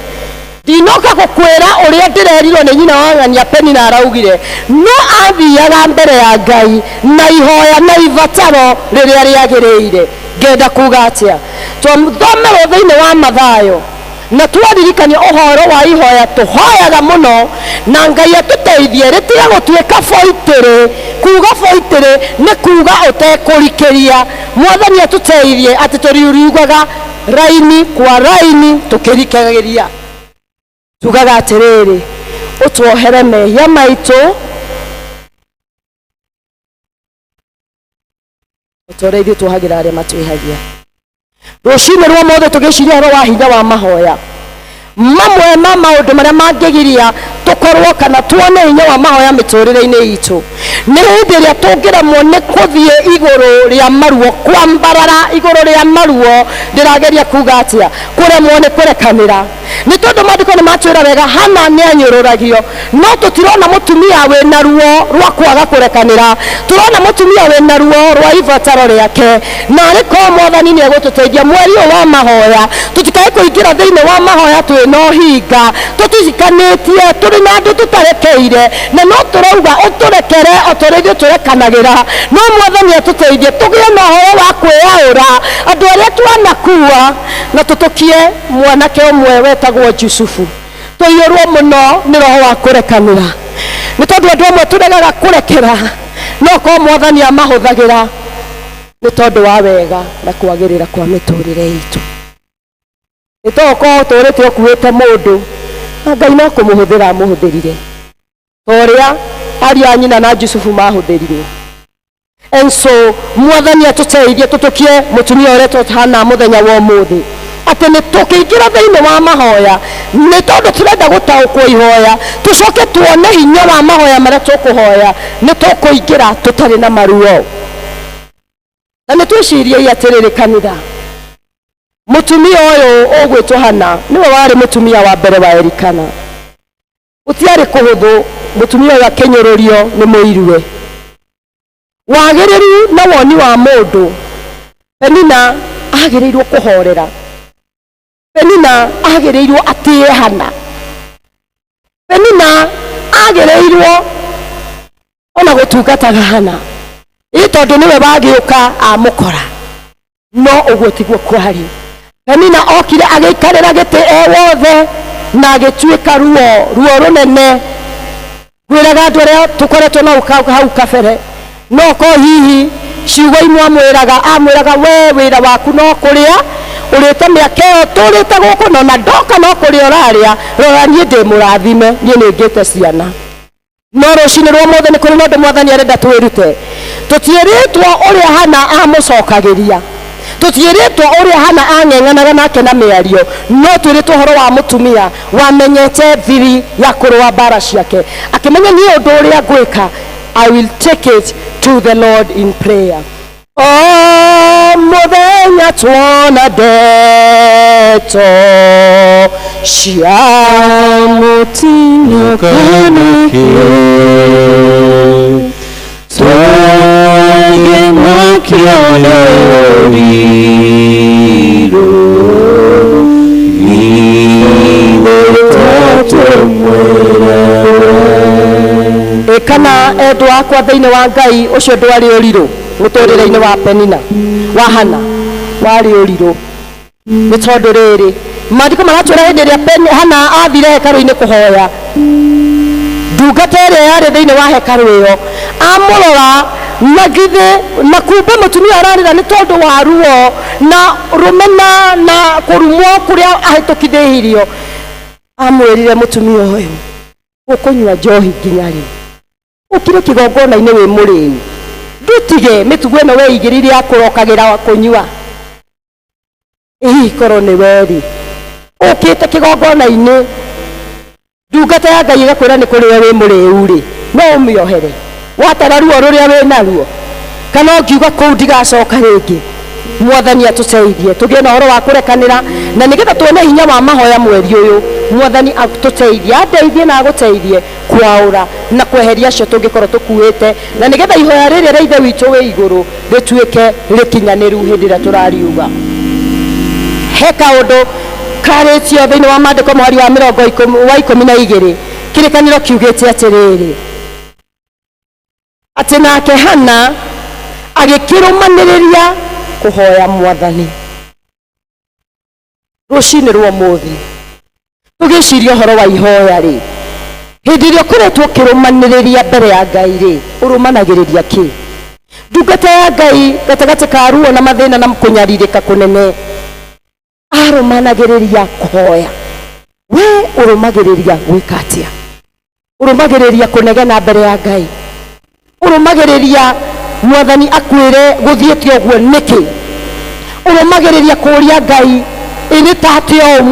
ndinoka gukwira uria ndirerirwo ni nyina wa ng'ania Penina araugire no athiaga mbere ya Ngai na ihoya na ivataro riria riagiriire ngenda kuga atia twathomero thiini wa Mathayo na twaririkania uhoro wa ihoya tuhoyaga muno na Ngai atuteithie ritiga gutuika boitire kuga boitire ni kuga utekurikiria Mwathani atuteithie ati turiugaga raini kwa raini tukirikagiria tugaga atiriri utwohere mehia maitu utoreithie tuhagira aria matwihagia rucini rwa mothe tugiciria horo wa hinya wa mahoya mamwe ma maundu maria mangigiria tukorwo kana tuone hinya wa mahoya miturire-ini itu ni hindi iria tungiremwo ni kuthie iguru ria maruo kwambarara iguru ria maruo ndirageria kuga atia kuremwo ni kurekanira ni tondu maandiko ni matwira wega Hana ni anyururagio no tutirona mutumia wina ruo rwa kwaga kurekanira turona mutumia wina ruo rwa ivataro riake na riko Mwathani ni egututeithia mweri wa mahoya tutikae kuingira thiini wa mahoya twino hinga tutikanitie turi na andu tutarekeire na no turauga uturekere otoreithie turekanagira no Mwathani atuteithie tugie na horo wa kwiaura andu aria twanakua na tutukie mwanake umwe wetagwo Jusufu tuiyurwo muno ni roho wa kurekanira ni tondu andu amwe turegaga kurekera no ko Mwathani amahuthagira ni tondu wa wega na kwagirira kwa miturire itu ni toko turite ukuite mundu Ngai no kumuhuthira amuhuthirire toria aria nyina na Jusufu mahuthirirwo and so Mwathani atuteithie tutukie mutumia uria tutana muthenya wa umuthi ati ni tukiingira thiini wa mahoya ni tondu turenda gutaukwo ihoya tucoke tuone hinya wa mahoya maria tukuhoya ni tukuingira tutari na maruo na ni twicirie atiriri kanitha mutumia uyu ugwitwo Hana niwe wari mutumia wa mbere wa Elikana utiari kuhuthu mutumia uyu akinyururio ni muirue wagiriru na woni wa mundu Penina agirirwo kuhorera Penina agirirwo atie Hana Penina agirirwo ona gutungataga Hana itondu niwe bagiuka amukora no uguo tiguo kwari Penina okire agikarira giti wothe na agituika ruo runene gwiraga andu aria tukoretwo na hau kabere no ko hihi ciugo imwe amwiraga we wira waku no kuria urite miaka iyo turite guku na ndoka no kuria uraria rora nie ndi murathime nie ningite ciana no rucini rwa mothe ni kuri ndu Mwathani arenda twirute tutieritwo uria Hana amucokagiria tutieritwo uria Hana ang'eng'anaga nake na miario no twiritwo horo wa mutumia wamenyete thiri ya kurwa mbara ciake akimenya ni undu uria gwika I will take it to the Lord in prayer. Oh, muthenya tuona ndeto cia mutinyo kanakio twagema kiona riro kana endu akwa thiini wa Ngai ucio ndwari uriru muturire-ini wa Penina wa Hana wari uriru ni tondu riri maandiko maratwira hindi iria Hana athire hekaru-ini kuhoya ndungata iria yari thiini wa hekaru iyo amurora na githe na kumbe mutumia ararira ni tondu wa ruo na rumena na kurumwo kuria ahitukithihirio amwirire mutumia uyu ukunywa njohi nginya ri ukire kigongona-ini wi muriu ndutige mitugo ino weigiririe akurokagira kunyua korwo ni weri ukite kigongona-ini ndungata ya Ngai igakwira ni kuri we wi muriu ri no umiohere watara ruo ruria wi naruo kana ngiuga kuu ndigacoka ringi. Mwathani atuteithie tugie na horo wa kurekanira na nigetha tuone hinya wa mahoya mweri uyu. Mwathani atuteithie andeithie na aguteithie kwaura na kweheria cio tungikorwo tukuite na nigetha ihoya riri ria ithe witu wi iguru rituike rikinyaniru hindi ria turariuga. He kaundu karitio thiini wa maandiko mwari wa 12 kirikaniro kiugite atiriri ati nake Hana agikirumaniria kuhoya Mwathani. Rucini rwa muthi tugiciria uhoro wa ihoya ri hindi ria kuretwo kirumaniria mbere ya Ngai ri urumanagiriria ki? Ndungata ya Ngai gatagati ka ruo na mathina na kunyaririka kunene arumanagiriria kuhoya. We urumagiriria gwika atia? Urumagiriria kunegena mbere ya Ngai? Urumagiriria Mwathani akwire guthiete uguo niki? Urumagiriria kuria Ngai ini tatio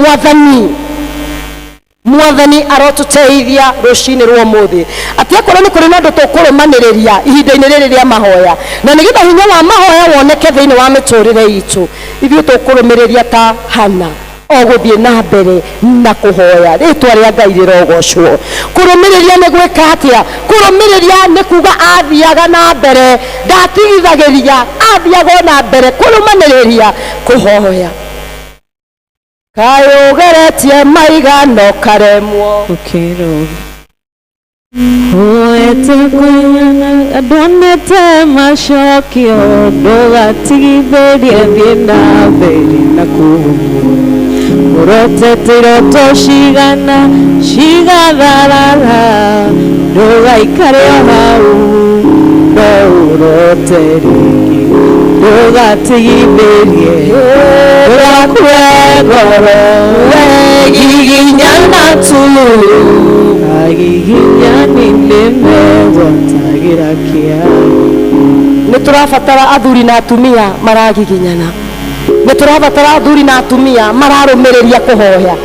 Mwathani arotuteithia rucini rwa muthi ati akorwo ni kuri na ndu tukurumaniria ihinda-ini riri ria mahoya na nigetha hinya wa mahoya woneke thiini wa miturire itu ithuĩ tukurumiriria ta Hana oguthie na mbere na kuhoya ritwa ria Ngai rirogocwo. Kurumiriria ni gwika atia? Kurumiriria ni kuga athiaga na mbere ndatigithagiria athiaga na mbere kurumaniria kuhoya. Kaĩ ũgeretie maigano karemwo ukiro Oete kwenyana adonete macokio ndugatigithĩrie thiĩ na mbere na kuhumwo ũrotete iroto cigana cigatharara ndugaikare o hau no ũrote rĩngĩ ndugatigithĩrie ndũgakue ngoro wegiginyana tu agiginyani nimegwatagira kiao. Niturabatara athuri na atumia maragiginyana. Niturabatara athuri na atumia mararumiriria kuhoya.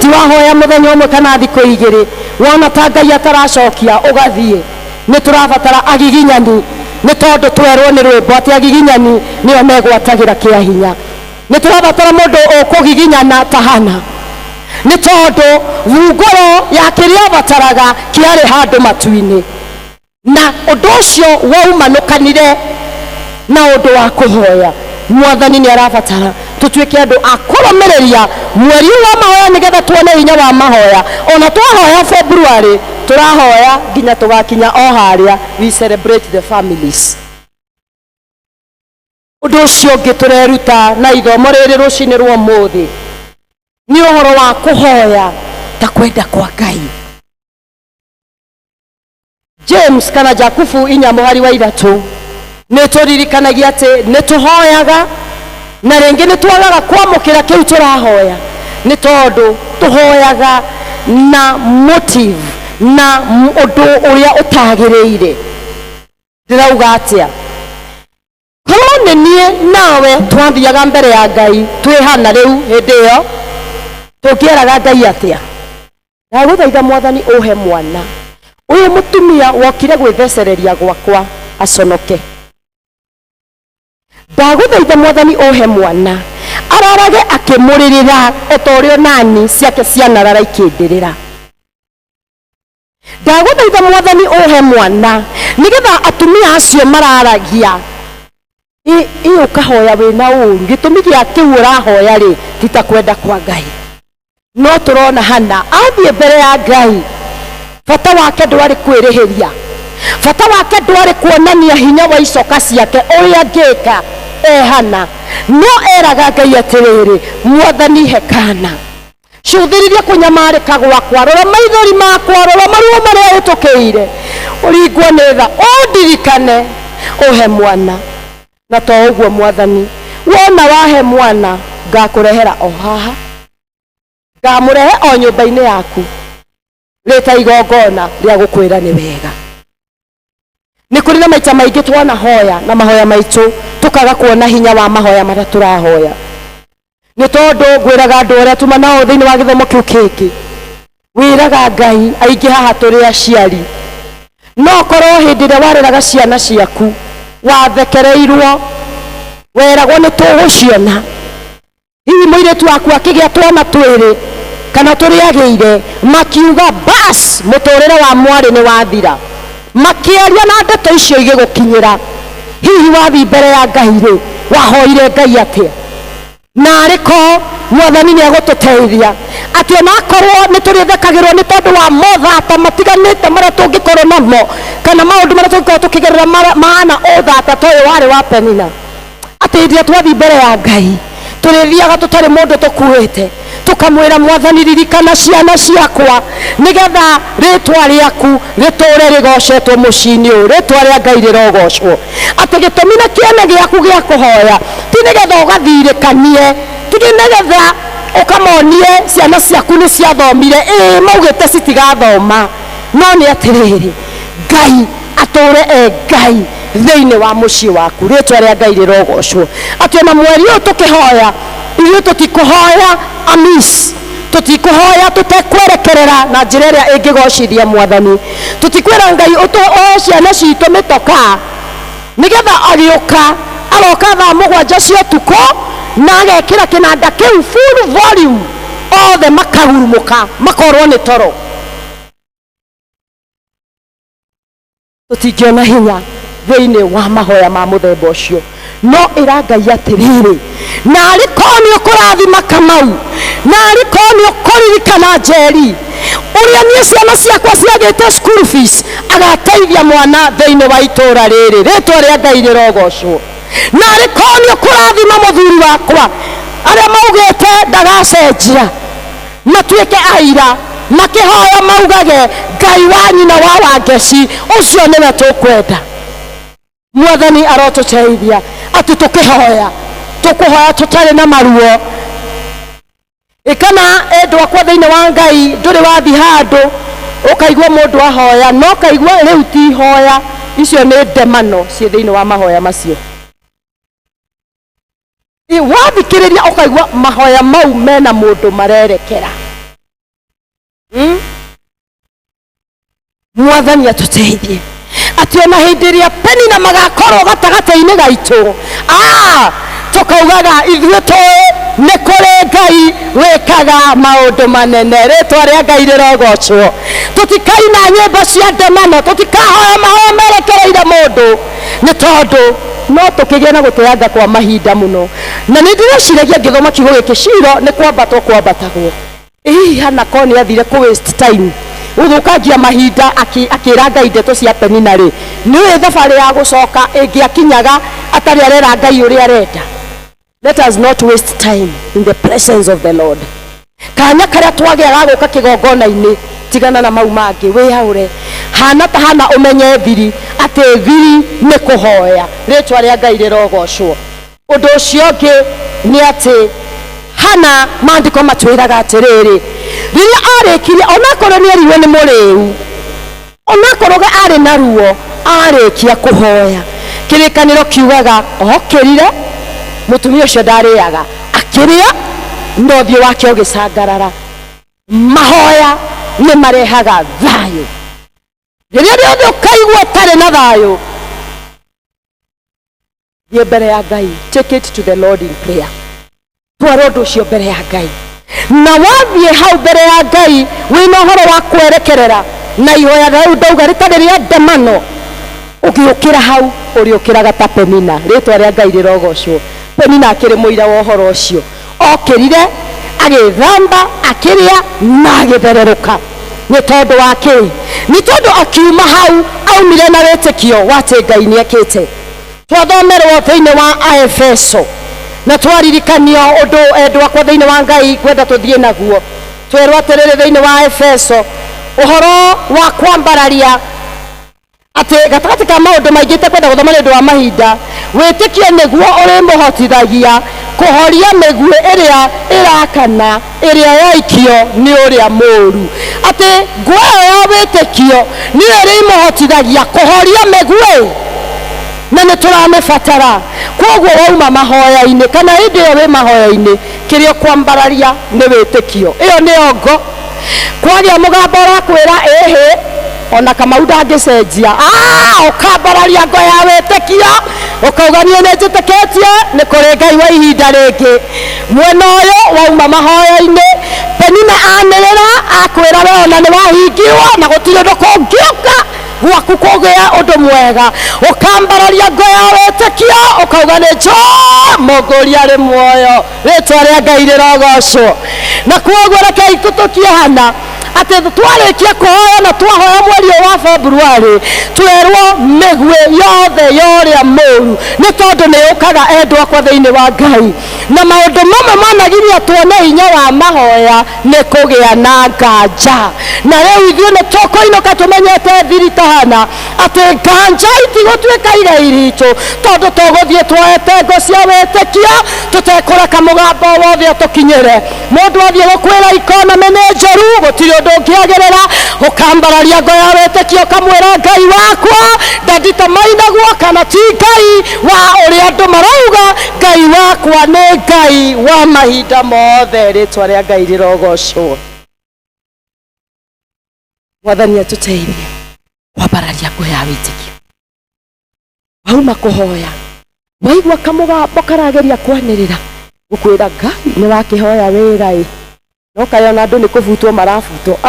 Ti wahoya muthenya umwe kana thikũ igĩrĩ wona ta Ngai ataracokia ugathie. Niturabatara agiginyani ni tondu twerwo ni rwimbo ati agiginyani nio megwatagira kia hinya. Niturabatara mundu ukugiginyana ta Hana ni tondu thungoro ya kiria bataraga kiari handu matu-ini na undu ucio waumanukanire na undu wa kuhoya. Mwathani ni arabatara tutuike andu akurumiriria mweri wa mahoya nigetha tuone hinya wa mahoya. Ona twahoya February turahoya nginya tugakinya o haria we celebrate the families. Undu ucio ungi tureruta na ithomo riri rucini rwa muthi ni uhoro wa kuhoya ta kwenda kwa Ngai. James kana Jakubu 4:3 ni turirikanagia ati ni tuhoyaga na ringi ni twagaga kwamukira kiu turahoya ni tondu tuhoyaga na motive na undu uria utagiriire. Ndirauga atia korwo ni nie nawe twathiaga mbere ya Ngai twihana riu hindi iyo tukieraga Ngai atia? Ndaguthaitha Mwathani uhe mwana uyu mutumia wokire gwithecereria gwakwa aconoke. Ndaguthaitha Mwathani uhe mwana ararage akimuririra otorio nani ciake cianarara ikindirira. Ndaguthaitha Mwathani uhe mwana nigetha atumia acio mararagia iyo kahoya wina uru gitumi gia kiu urahoya ri titakwenda kwa Ngai. No turona Hana athie mbere ya Ngai bata wake ndwari kwirihiria, bata wake ndwari kuonania hinya wa icoka ciake uria ngika Hana no eraga Ngai atiriri Mwathani hekana cuthiriria kunyamarika gwakwa rora maithori makwa rora maruo maria utukiire uringwo ni tha undirikane uhe mwana. Na to uguo Mwathani wona wahe mwana ngakurehera o haha ngamurehe o nyumba-ini yaku rita igongona ria gukwira ni wega. Ni kuri na maita maingi twana hoya na mahoya maitu tukaga kuona hinya wa mahoya maria turahoya. nĩ tondũ ngwĩraga andũ arĩa tuma nao thĩinĩ wa gĩthomo kĩu kĩngĩ, wĩraga Ngai aingĩ haha tũrĩ aciari, no korwo hĩndĩ ĩrĩa wareraga ciana ciaku wathekereirwo, weragwo nĩ tũgũciona, hihi mũirĩtu waku akĩgĩa twana twĩrĩ kana tũrĩagĩire, makiuga bas mũtũrĩre wa mwarĩ nĩ wathira, makĩaria na ndeto icio igĩgũkinyĩra, hihi wathi mbere ya Ngai-rĩ wahoire Ngai atĩa? Na arĩko Mwathani nĩ agũtũteithia atĩ onakorwo nĩ tũrĩthekagĩrwo nĩ tondũ wa mothata matiganĩte marĩa tũngĩkorwo namo, kana maũndũ marĩa tũngĩkorwo tũkĩgerera mahana ũthata ta ũyũ warĩ wa Penina, atĩ hĩndĩ ĩrĩa twathi mbere ya Ngai tũrĩthiaga tũtarĩ mũndũ tũkuĩte, tũkamwĩra Mwathani ririkana ciana ciakwa, nĩgetha rĩtwa rĩaku rĩtũre rĩgocetwo mũciĩ-inĩ ũyũ, rĩtwa rĩa Ngai rĩrogocwo, atĩ gĩtũmi na kĩene gĩaku gĩa kũhoya ti nĩgetha ũgathirĩkanie, ti nĩgetha ũkamonie ciana ciaku nĩ ciathomire, maugĩte citigathoma, no nĩ atĩrĩrĩ, Ngai atũre Ngai thĩinĩ wa mũciĩ waku, rĩtwa rĩa Ngai rĩrogocwo, atĩ ona mweri ũyũ tũkĩhoya, ithuĩ tũtikũhoya amis, tũtikũhoya tũtekwerekerera na njĩra ĩrĩa ĩngĩgocithia Mwathani, tũtikwĩra Ngai ũtũoe ciana citũ mĩtoka, nĩgetha agĩũka aroka thaa 7 cia ũtukũ na agekĩra kĩnanda kĩu full volume, othe makahurumuka makorwo nĩ toro. Tũtingĩona hinya thĩinĩ wa mahoya ma mũthemba ũcio, no ĩra Ngai atĩrĩrĩ, na arĩkorwo nĩ ũkũrathima Kamau, na arĩkorwo nĩ ũkũririkana Njeri ũrĩa niĩ ciana ciakwa ciagĩte school fees, agateithia mwana thĩinĩ wa itũra rĩrĩ, rĩtwa rĩa Ngai rĩrogocwo, na arĩkorwo nĩ ũkũrathima mũthuri wakwa arĩa maugĩte ndagacenjia matuĩke aira, makĩhoya maugage Ngai wa nyina wa Wangeci, ũcio nĩwe tũkwenda. Mwathani arotũteithia atĩ tũkĩhoya tũkũhoya tũtarĩ na maruo, kana endwa akwa thĩinĩ wa Ngai ndũrĩ wathi handũ ũkaigua mũndũ ahoya, no kaigua rĩu ti hoya, icio nĩ ndemano ciĩ thĩinĩ wa mahoya macio. Wathikĩrĩria ũkaigua mahoya mau mena mũndũ marerekera. Mwathani atũteithie atĩ ona hĩndĩ ĩrĩa Penina magakorwo gatagatĩ-inĩ gaitũ, tũkaugaga ithuĩ tũĩ nĩ kũrĩ Ngai wĩkaga maũndũ manene, rĩtwa rĩa Ngai rĩrogocwo, tũtikaina nyĩmbo cia ndemano, tũtikahoya mahoya merekereire mũndũ, nĩ tondũ no tũkĩgĩa na gũteanga kwa mahinda mũno, na nĩ ndĩreciiragia ngĩthoma kiugo gĩkĩ Shilo nĩ kwambatagwo, hihi hana korwo nĩ athire kũ waste time ũthũkangia mahinda akĩra Ngai ndeto cia Penina rĩ, nĩ thabarĩ ya gũcoka ĩngĩakinyaga atarĩ arera Ngai ũrĩa arenda. Let us not waste time in the presence of the Lord. Kanya karĩa twagĩaga gũka kĩgongona-inĩ tigana na mau mangĩ, wĩyaũre hana ta hana ũmenye thiri atĩ thiri nĩ kũhoya, rĩtwa rĩa Ngai rĩrogocwo. Ũndũ ũcio ũngĩ nĩ atĩ Hana maandĩko matwĩraga atĩrĩrĩ, rĩrĩa arĩkirie onakorwo nĩ eriwe nĩ mũrĩu, onakorwo arĩ na ruo, arĩkia kũhoya, kĩrĩkanĩro kiugaga okĩrire, mũtumia ũcio ndarĩaga, akĩrĩa na ũthiũ wake ũgĩcangarara. Mahoya nĩ marehaga thayũ. Rĩrĩa rĩothe ũkaigua ũtarĩ na thayũ, thiĩ mbere ya Ngai, take it to the Lord in prayer. Twara ũndũ ũcio mbere ya Ngai, na wathiĩ hau mbere ya Ngai wĩna ũhoro wa kwerekerera na ihoya rĩu ndauga rĩtarĩ rĩa ndemano, ũgĩũkĩra hau ũrĩũkĩraga ta Penina, rĩtwa rĩa Ngai rĩrogocwo. Penina akĩrĩ mũira wa ũhoro ũcio, okĩrire agĩthamba, akĩrĩa na agĩthererũka. Nĩ tondũ wa kĩ? Nĩ tondũ akiuma hau aumire na wĩtĩkio wa atĩ Ngai nĩekĩte. Twathomerwo thĩinĩ wa Aefeso na twaririkanio ũndũ endwa akwa thĩinĩ wa Ngai kwenda tũthiĩ naguo. Twerwo atĩrĩrĩ thĩinĩ wa Efeso ũhoro wa kwambararia atĩ gatagatĩ ka maũndũ maingĩ kwenda gũthoma nĩ ũndũ wa mahinda, wĩtĩkio nĩguo ũrĩmũhotithagia kũhoria mĩguĩ ĩrĩa ĩrakana, ĩrĩa yaikio nĩ ũrĩa mũũru. Atĩ nguo ya wĩtĩkio nĩ ĩrĩmũhotithagia kũhoria mĩguĩ, na nĩ tũramĩbatara. Koguo wauma mahoya-inĩ kana hĩndĩ ĩyo wĩ mahoya-inĩ, kirio kwambararia ni witikio iyo ni ongo kwaria mugambo rakwira ehe ona kama ndangicenjia ukambararia ngo ya witikio ukauga nie ni njitikitie ni kuri Ngai wa ihinda ringi mwena uyu wauma mahoya-ini Penina anirira akwira we ona ni wahingirwo na gutire undu kungioka gwaku kugia undu mwega ukambararia ngo ya witikio ukauga ni muguri ari muoyo ritwa ria Ngai rirogocwo na kwoguo rekei tutukie hana ati twarikia kuhoya na twahoya mweri wa February twerwo migwe yothe yoria muru ni tondu ni ukaga endwa kwa thiini wa Ngai na maundu mamwe managiria tuone hinya wa mahoya ni kugia na nganja na riu ithuĩ ni tukuinuka tumenyete thiri tahana ati nganja itigutwika igai ritu tondu tuguthie twoete ngo cia witikio tutekureka mugambo wothe tukinyire mundu athie gukwira economy ni njoru gutiri undu ungiagirira ukambararia ngo ya witikio kamwira Ngai wakwa ndanditamainagwo kana ti Ngai wa uria andu marauga Ngai wakwa ni Ngai wa mahinda mothe ritwa ria Ngai rirogocwo Mwathani atuteithie kwambararia ngo ya witikio wauma kuhoya waigua kamugambo karageria kwanirira gukwira Ngai ni wakihoya wira no kayona andu ni kuvutwo marafutwo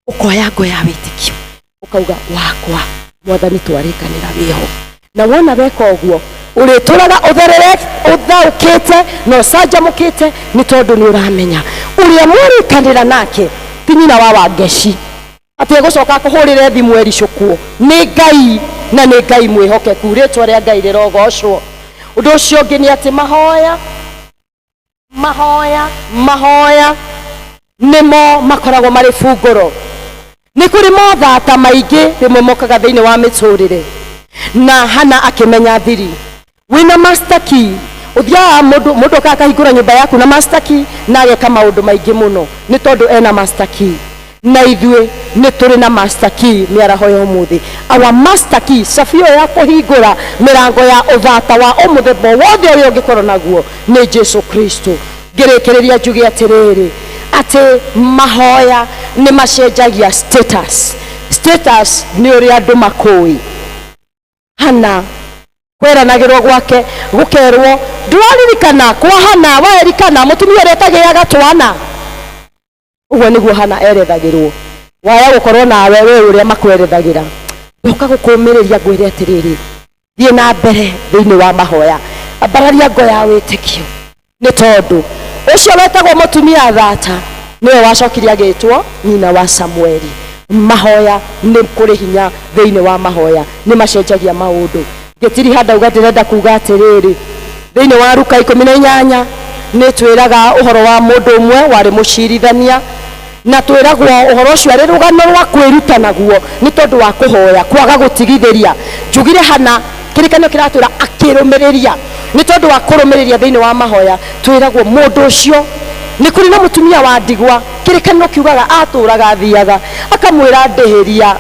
ukoya ngo ya witikio ukauga wakwa Mwathani twarikanira wiho na wona weka uguo urituraga utherere uthaukite no sanjamukite ni tondu ni uramenya uria mwarikanira nake ti nyina wa Wangeci ati gucoka kuhurire thimu ericukwo ni Ngai na ni Ngai mwihokeku ritwa ria Ngai rirogocwo undu ucio ungi ni ati mahoya nimo makoragwo mari bunguro ni kuri mothata maingi rimwe mokaga thiini wa miturire na Hana akimenya thiri wina master key uthia mundu kakahingura nyumba yaku na master key na ageka maundu maingi muno ni tondu ena master key na ithue ni turi na master key miaraho ya umuthi our master key safio ya kuhingura mirango ya uthata wa umuthembo wothe uria ungikorwo naguo ni Jesu Kristo ngirikiriria njuge atiriri ati mahoya ni macenjagia status ni uria andu makui Hana kweranagirwo gwake gukerwo nduraririkana kwa Hana waerikana mutumia uria tagiaga twana uguo niguo Hana erethagirwo waya gukorwo nawe we uria makwerethagira ndoka gukumiriria ngwire atiriri thie na mbere thiini wa mahoya ambararia ngo ya witikio ni tondu ucio wetagwo mutumia Thata niwe wacokirie agitwo nyina wa Samueli mahoya ni kuri hinya thiini wa mahoya ni macenjagia maundu gitiri handa uga ndirenda kuga atiriri thiini wa Luka 18 ni twiraga uhoro wa mundu umwe wari mucirithania na twiragwo uhoro ucio ari rugano rwa kwiruta naguo ni tondu wa kuhoya kwaga gutigithiria njugire Hana kirikanio kiratwira akirumiriria ni tondu wa kurumiriria thiini wa mahoya twiragwo mundu ucio ni kuri na mutumia wa ndigwa kirikanio kiugaga aturaga thiaga akamwira ndihiria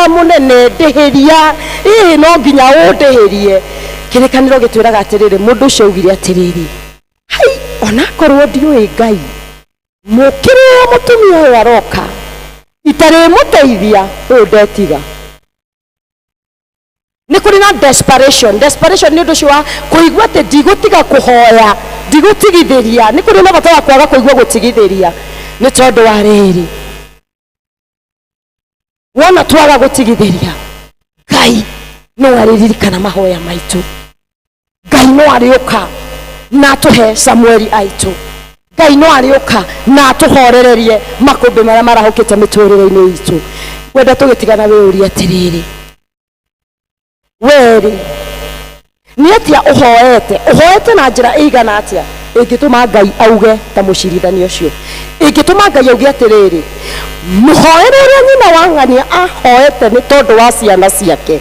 munene ndihiria no nginya undihirie kirikaniro gitwiraga atiriri mundu ucio ugire atiriri hai ona korwo ndiui Ngai mukirira mutumia uyu aroka itari muteithia uyu ndetiga ni kuri na desperation ni undu wa kuigua ati ndigutiga kuhoya ndigutigithiria ni kuri na bata wa kwaga kuigua gutigithiria ni tondu wa riri wona twaga gutigithiria Ngai no aririkana mahoya maitu Ngai no ariuka na tuhe Samueli aitu Ngai no ariuka na tuhorererie makumbi maria marahukite miturire-ini itu wenda tugitigana we uri atiriri weri ni atia uhoete na njira igana atia ingituma Ngai auge ta mucirithanio ucio ingituma Ngai auge atiriri muhoere uria nyina wa ng'ania ahoete ni tondu wa ciana ciake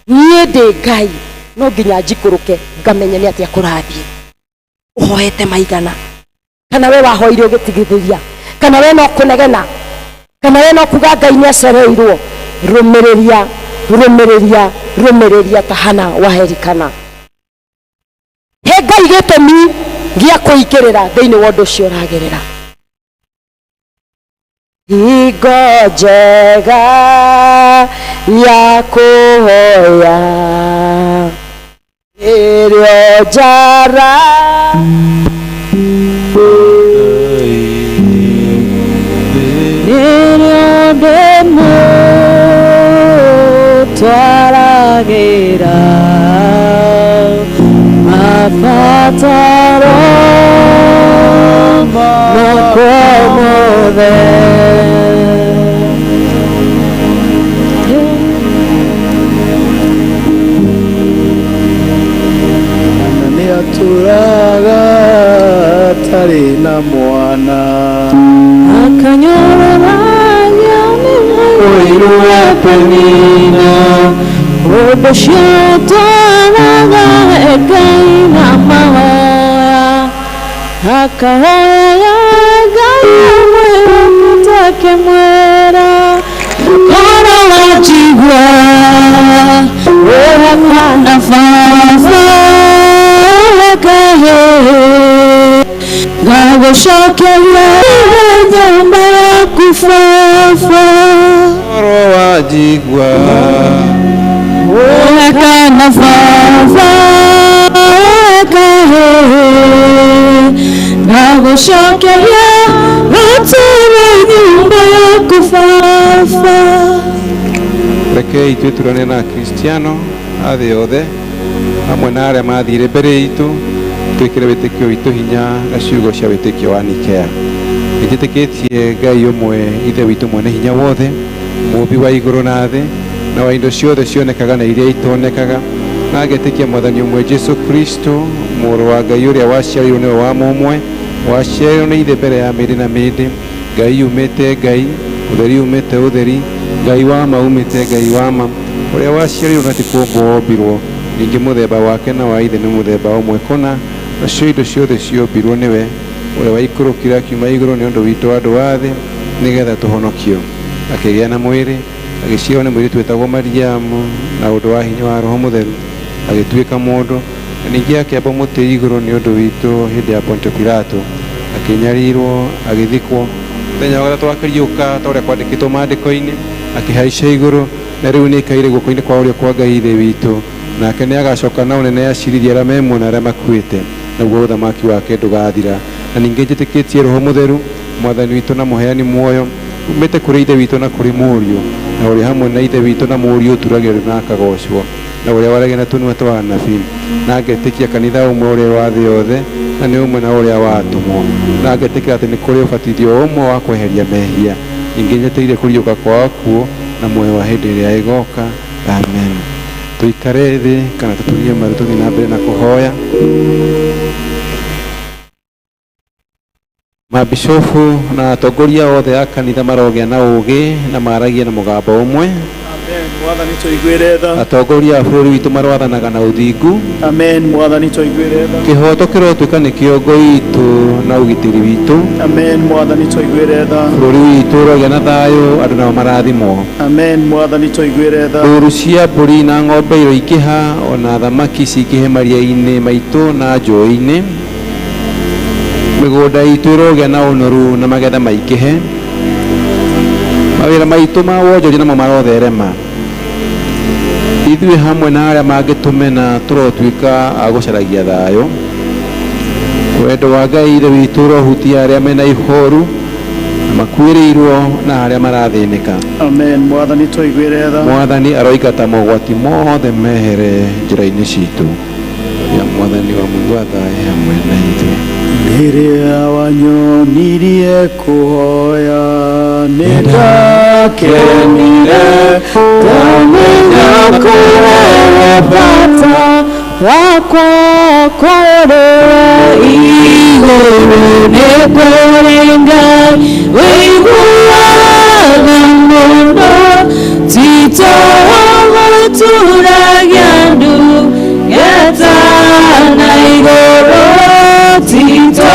nie ndi Ngai no nginya njikuruke ngamenya ni atia kurathie uhoete maigana kana we wahoire ugitigithiria kana we no kunegena kana we no kuga Ngai ni acereirwo rumiriria ta Hana waherikana he Ngai gitumi gĩa kũingĩrĩra thĩinĩ wa ũndũ ũcio ũragerera. Hingo njega ya kũhoya ĩrĩo njara ĩrĩo ndĩmũtwaragĩra mabataro makwa mothe. Nĩatũraga atarĩ na mwana akanyororanya ũiru wa penina ũndũ ũcio twaraga Ngai na mahoya akahoya Ngai amwĩhokete mwera koro wajigua ũhakana baba gagũcokeria nyũmba yaku baba Koro wajigua ũhakana baba gagũcokeria gũtũũra nyũmba yaku baba. Reke ithuĩ tũrane na Kristiano a thĩ yothe hamwe na arĩa mathire mbere itũ twĩkĩre wĩtĩkio witũ hinya na ciugo cia wĩtĩkio wa Nikea. Nĩnjĩtĩkĩtie Ngai ũmwe ithe witũ mwene hinya wothe mũũmbi wa igũrũ na thĩ na wa indo ciothe cionekaga na iria itonekaga, na ngetĩkia Mwathani ũmwe Jesũ Kristo mũrũ wa Ngai ũrĩa waciarirwo nĩwe wa mũmwe waciarirwo nĩ ithe mbere ya mĩndĩ na mĩndĩ, Ngai umĩte Ngai, ũtheri umĩte ũtheri, Ngai wa ma umĩte Ngai wa ma, ũrĩa waciarirwo na ti kũmbwo wombirwo, ningĩ mũthemba wake na wa ithe nĩ mũthemba ũmwe kũna, nacio indo ciothe ciombirwo nĩwe, ũrĩa waikũrũkire akiuma igũrũ nĩ ũndũ witũ andũ a thĩ nĩgetha tũhonokio, akĩgĩa na mwĩrĩ agĩciarwo nĩ mũirĩtu wĩtagwo Mariamu na ũndũ wa hinya wa Roho Mũtheru agĩtuĩka mũndũ, na ningĩ akĩamba mũtĩ igũrũ nĩ ũndũ witũ hĩndĩ ya Pontio Pilato, akĩnyarirwo agĩthikwo, mũthenya wa gatatũ akĩriũka ta ũrĩa kwandĩkĩtwo maandĩko-inĩ, akĩhaica igũrũ, na rĩu nĩ aikaire guoko-inĩ kwa ũrĩo kwa Ngai ithe witũ, nake nĩ agacoka na ũnene acirithia arĩa memuona arĩa makuĩte, naguo ũthamaki wake ndũgathira. Na ningĩ njĩtĩkĩtie Roho Mũtheru Mwathani witũ na mũheani muoyo umĩte kũrĩ ithe witũ na kũrĩ mũriũ, na ũrĩa hamwe na ithe witũ na mũriũ ũturagĩrwo na akagocwo, na ũrĩa waragia na tũnua twa anabii, na ngetĩkia kanitha ũmwe ũrĩa wa thĩ yothe na nĩ ũmwe na ũrĩa watũmwo, na ngetĩkĩra atĩ nĩ kũrĩ ũbatithio ũmwe wa kweheria mehia, ningĩ njeteire kũriũka kwa akuũ na muoyo wa hĩndĩ ĩrĩa ĩgoka. Amen. Tuikare thĩ kana tũturie maru tũthiĩ na mbere na kũhoya. Mabishofu na atongoria othe a kanitha marogĩa na ũũgĩ na maragia na mũgambo ũmwe. Mwathani tũiguĩre tha. Atongoria a bũrũri witũ marwathanaga na ũthingu. Amen. Mwathani tũiguĩre tha. Kĩhooto kĩrotuĩka nĩ kĩongo itũ na ũgitĩri witũ. Amen. Mwathani tũiguĩre tha. Bũrũri witũ ũrogĩa na thayũ, andũ nao marathimwo. Amen. Mwathani tũiguĩre tha. Ndũũru cia mbũri na ng'ombe iroingĩha, ona thamaki cingĩhe maria-inĩ maitũ na njũĩ-inĩ. Mĩgũnda itũ ĩrogĩa na ũnoru na magetha maingĩhe. Mawĩra maitũ ma wonjoria namo marotherema. Ithuĩ hamwe na arĩa mangĩtũmena tũrotuĩka a gũcaragia thayũ. Wendo wa Ngai ithe witũ ũrohutia arĩa mena ihoru na makuĩrĩirwo na arĩa marathĩnĩka. Amen. Mwathani tũiguĩre tha. Mwathani aroingata mogwati mothe mehere njĩra-inĩ citũ. Ya Mwathani wa Mungu athae hamwe na ithuĩ. Rĩrĩa wanyonirie kũhoya nĩndakenire, Ngamenya kũrĩa bata wakwa kũrĩa igũrũ nĩ kũrĩ Ngai wĩiguaga mũno, tito gũtũũragia andũ geta na igũrũ, tito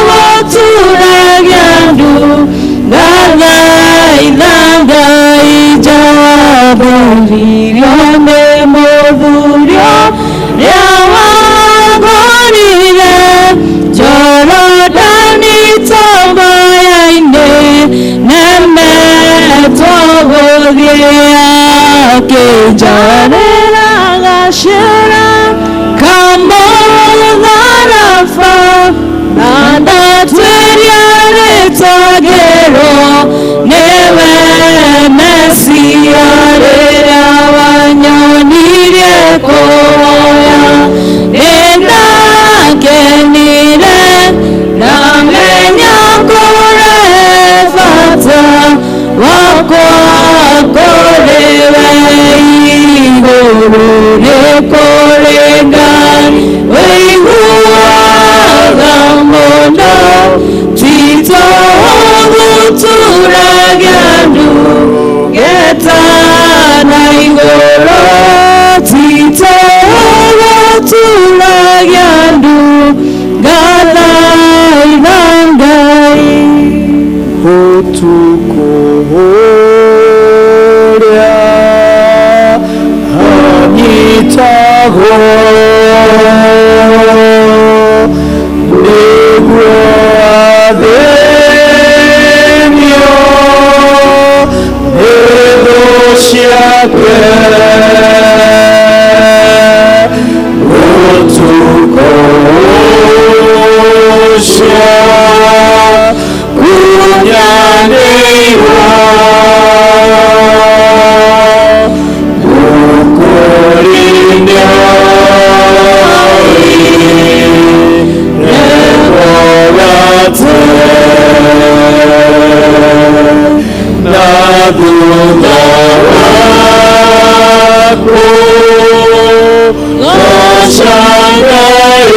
gũtũũragia andũ gathaitha Ngai njabũririo nĩ mũthurio rĩa wagũrire akinjarĩra gacĩra kamũtharaba na ndatuĩria rĩtagĩrwo nĩwe Mesia rĩrĩa wanyonirie kũhoya nĩndakenire ndamenya kũrĩ bata wakwa kũrĩ we igũrũ nĩ kũrĩ Ngai ũiguaga mũno tito gũturagia andũ getana igũrũ tito gũturagia andũ gathaitha Ngai ũtukũ ũrĩa anyitagwo nĩguo athĩnio nĩ thũ ciake ũtukũ ũcio kunyanĩirwo gũkũrinio irengogate na thutha waku goca Ngai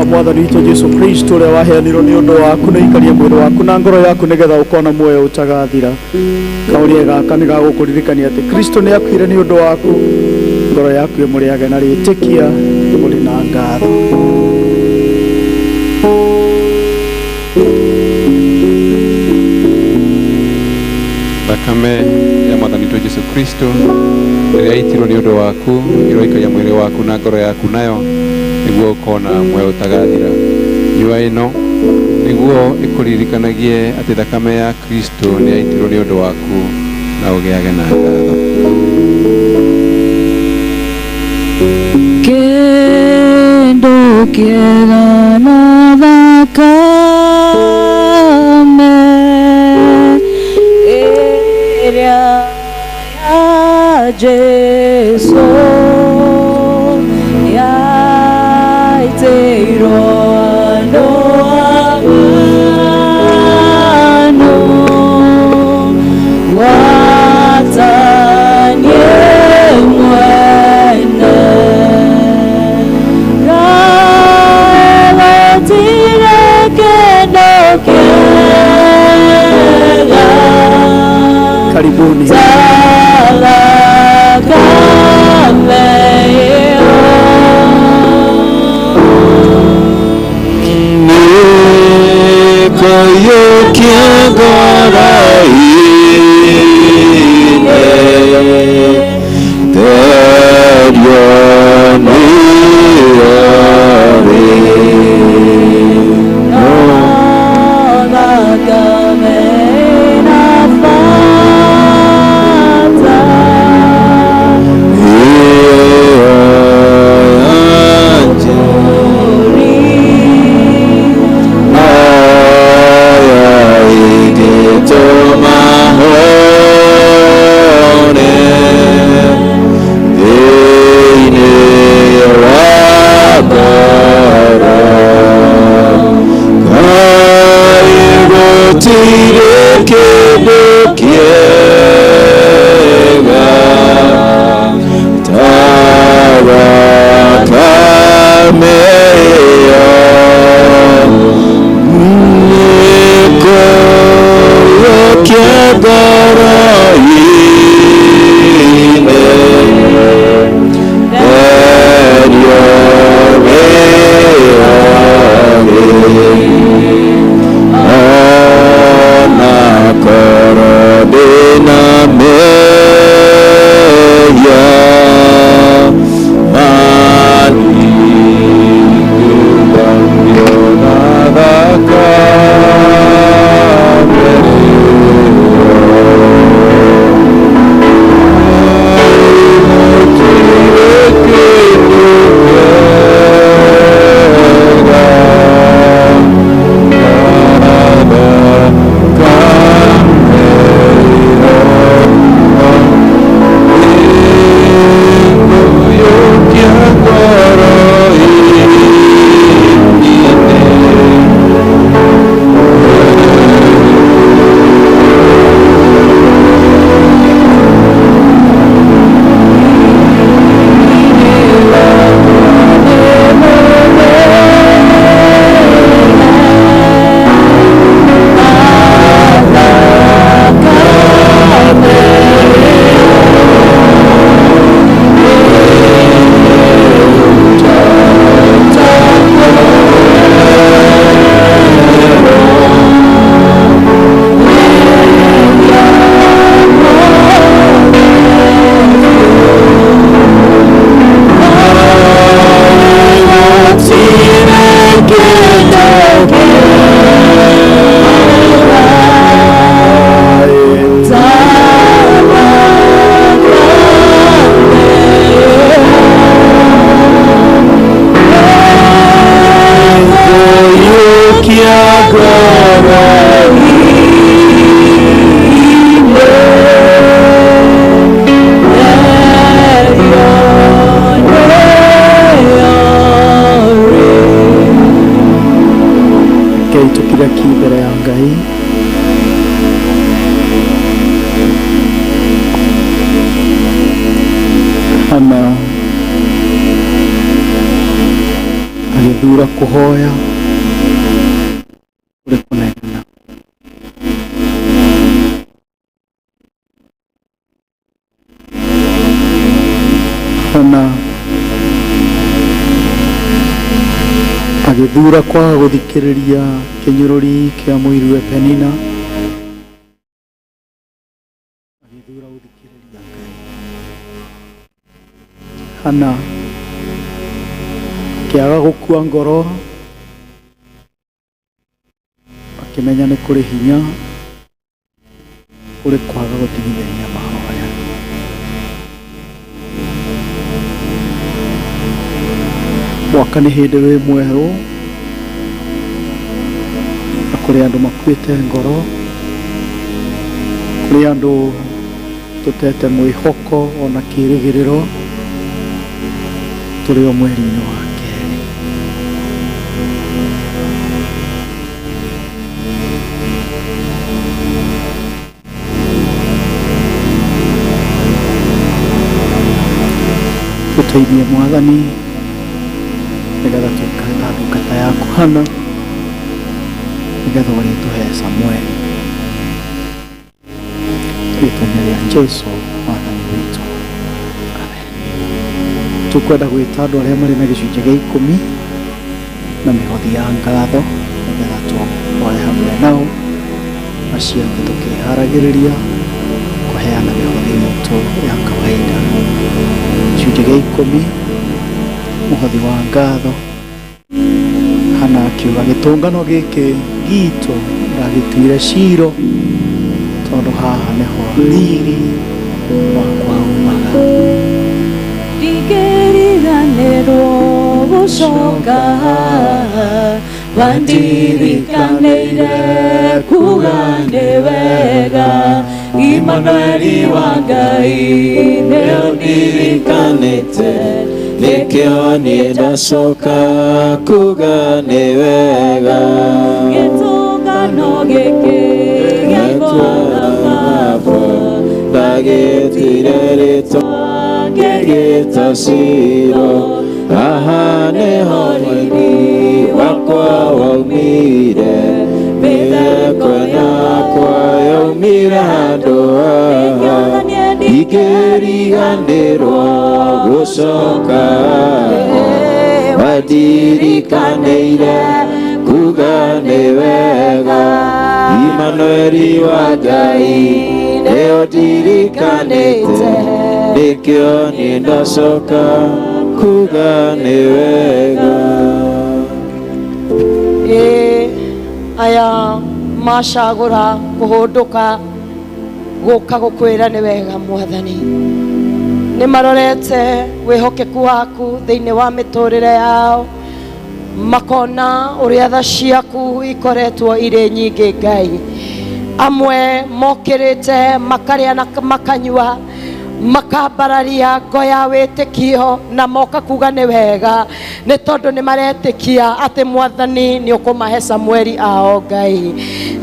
mwathani witũ Jesu Kristo ũrĩa waheanirwo nĩ ũndũ waku na ikaria mwĩrĩ waku na ngoro yaku nĩgetha ũkona muoyo ũtagathira. Kaũria gaka nĩ gagũkũririkania atĩ Kristo nĩ akuire nĩ ũndũ waku, ngoro yaku ĩmũrĩage na rĩtĩkia ũrĩ na ngatho. Thakame ya mwathani witũ Jesu Kristo ĩrĩa yaitirwo nĩ ũndũ waku ĩroikaria mwĩrĩ waku na ngoro yaku nayo nĩguo ũkona muoyo ũtagathira. Nyua ĩno nĩguo ĩkũririkanagie atĩ thakame ya Kristo nĩ yaitirwo nĩ ũndũ waku na ũgĩage na ngatho. Kendo kĩega na thakame ĩrĩa ya Jesu yaitĩirwo andũ aganu watanie mwene gagatire kendo kĩega. Karibuni. agĩthura kũhoya kũrĩ kũnegena. Ona agĩthura kwaga gũthikĩrĩria kĩnyũrũri kĩa mũirũwe Penina, agĩthura gũthikĩrĩria Ngai. Hana akĩaga gũkua ngoro, akĩmenya nĩ kũrĩ hinya kũrĩ kwaga gũtigithĩria mahoya. Mwaka nĩ hĩndĩ wĩ mwerũ, na kũrĩ andũ makuĩte ngoro, kũrĩ andũ tũtete mwĩhoko ona kĩĩrĩgĩrĩro, tũrĩ o mweri-inĩ wa kerĩ. Tũteithie Mwathani nĩgetha tũikare ta ndungata yaku Hana, nĩgetha ũrĩtũhe Samũeli. Rĩĩtwa-inĩ rĩa Jesũ Mwathani witũ, amen. Tũkwenda gwĩta andũ arĩa marĩ na gĩcunjĩ gĩa 10 na mĩhothi ya ngatho, nĩgetha tũhoe hamwe nao, na ciothe tũkĩharagĩrĩria kũheana mĩhothi itũ ya kawaida. Gĩcunjĩ gĩa 10, mũhothi wa ngatho. Hana akiuga gĩtũngano gĩkĩ gitũ ndagĩtuire ciro, tondũ haha nĩho riri wakwa umaga. Ndingĩriganĩrwo gũcoka, wandirikanaire kuga nĩ wega. Imanueli wa Ngai nĩũndirikanĩte, nĩkĩo niĩ ndacoka kuga nĩ wega. Gĩtũngano gĩkĩ gĩakwa Baba, ndagĩtuire rĩtwa ngĩgĩta ciro, haha nĩho riri wakwa waumire, mĩtheko yakwa yaumire handũ haha. Ndingĩriganĩrwo gũcoka, wandirikanaire kuga nĩ wega. Imanueli wa Ngai nĩũndirikanĩte, nĩkĩo niĩ ndacoka kuga nĩ wega. Aya macagũra kũhũndũka gũka gũkwĩra nĩ wega Mwathani, nĩ marorete wĩhokeku waku thĩinĩ wa mĩtũrĩre yao, makona ũrĩa tha ciaku ikoretwo irĩ nyingĩ Ngai. Amwe mokĩrĩte makarĩa na makanyua, makambararia ngo ya wĩtĩkio na moka kuga nĩ wega, nĩ tondũ nĩ maretĩkia atĩ Mwathani nĩ ũkũmahe Samũeli ao Ngai.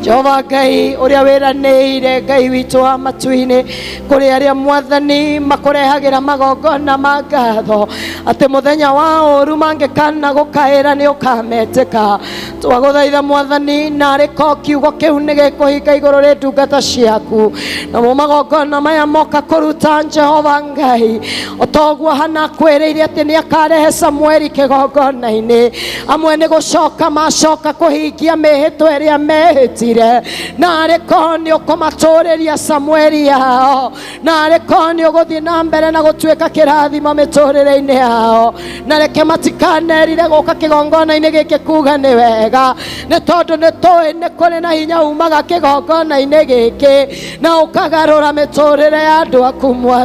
Jehova Ngai ũrĩa wĩranĩire Ngai witũ wa matu-inĩ kũrĩ arĩa Mwathani makũrehagĩra magongona ma ngatho, atĩ mũthenya wa ũru mangĩkana gũkaĩra nĩ ũkametĩka. Twagũthaitha Mwathani, narĩ ko kiugo kĩu nĩ gĩkũhinga igũrũ rĩ ndungata ciaku, namo magongona maya moka kũruta Jehova Ngai, otoguo Hana kwĩrĩire atĩ nĩ akarehe Samũeli kĩgongona-inĩ. Amwe nĩ gũcoka macoka kũhingia mĩhĩtwa ĩrĩa mehĩtire, narĩ ko nĩ ũkũmatũrĩria Samũeli yao, narĩ ko nĩ ũgũthiĩ na mbere na gũtuĩka kĩrathimo mĩtũrĩre-inĩ yao, na reke matikanerire gũka kĩgongona-inĩ gĩkĩ kuga nĩ wega, nĩ tondũ nĩ tũĩ nĩ kũrĩ na hinya umaga kĩgongona-inĩ gĩkĩ na ũkagarũra mĩtũrĩre ya andũ aku Mwathani.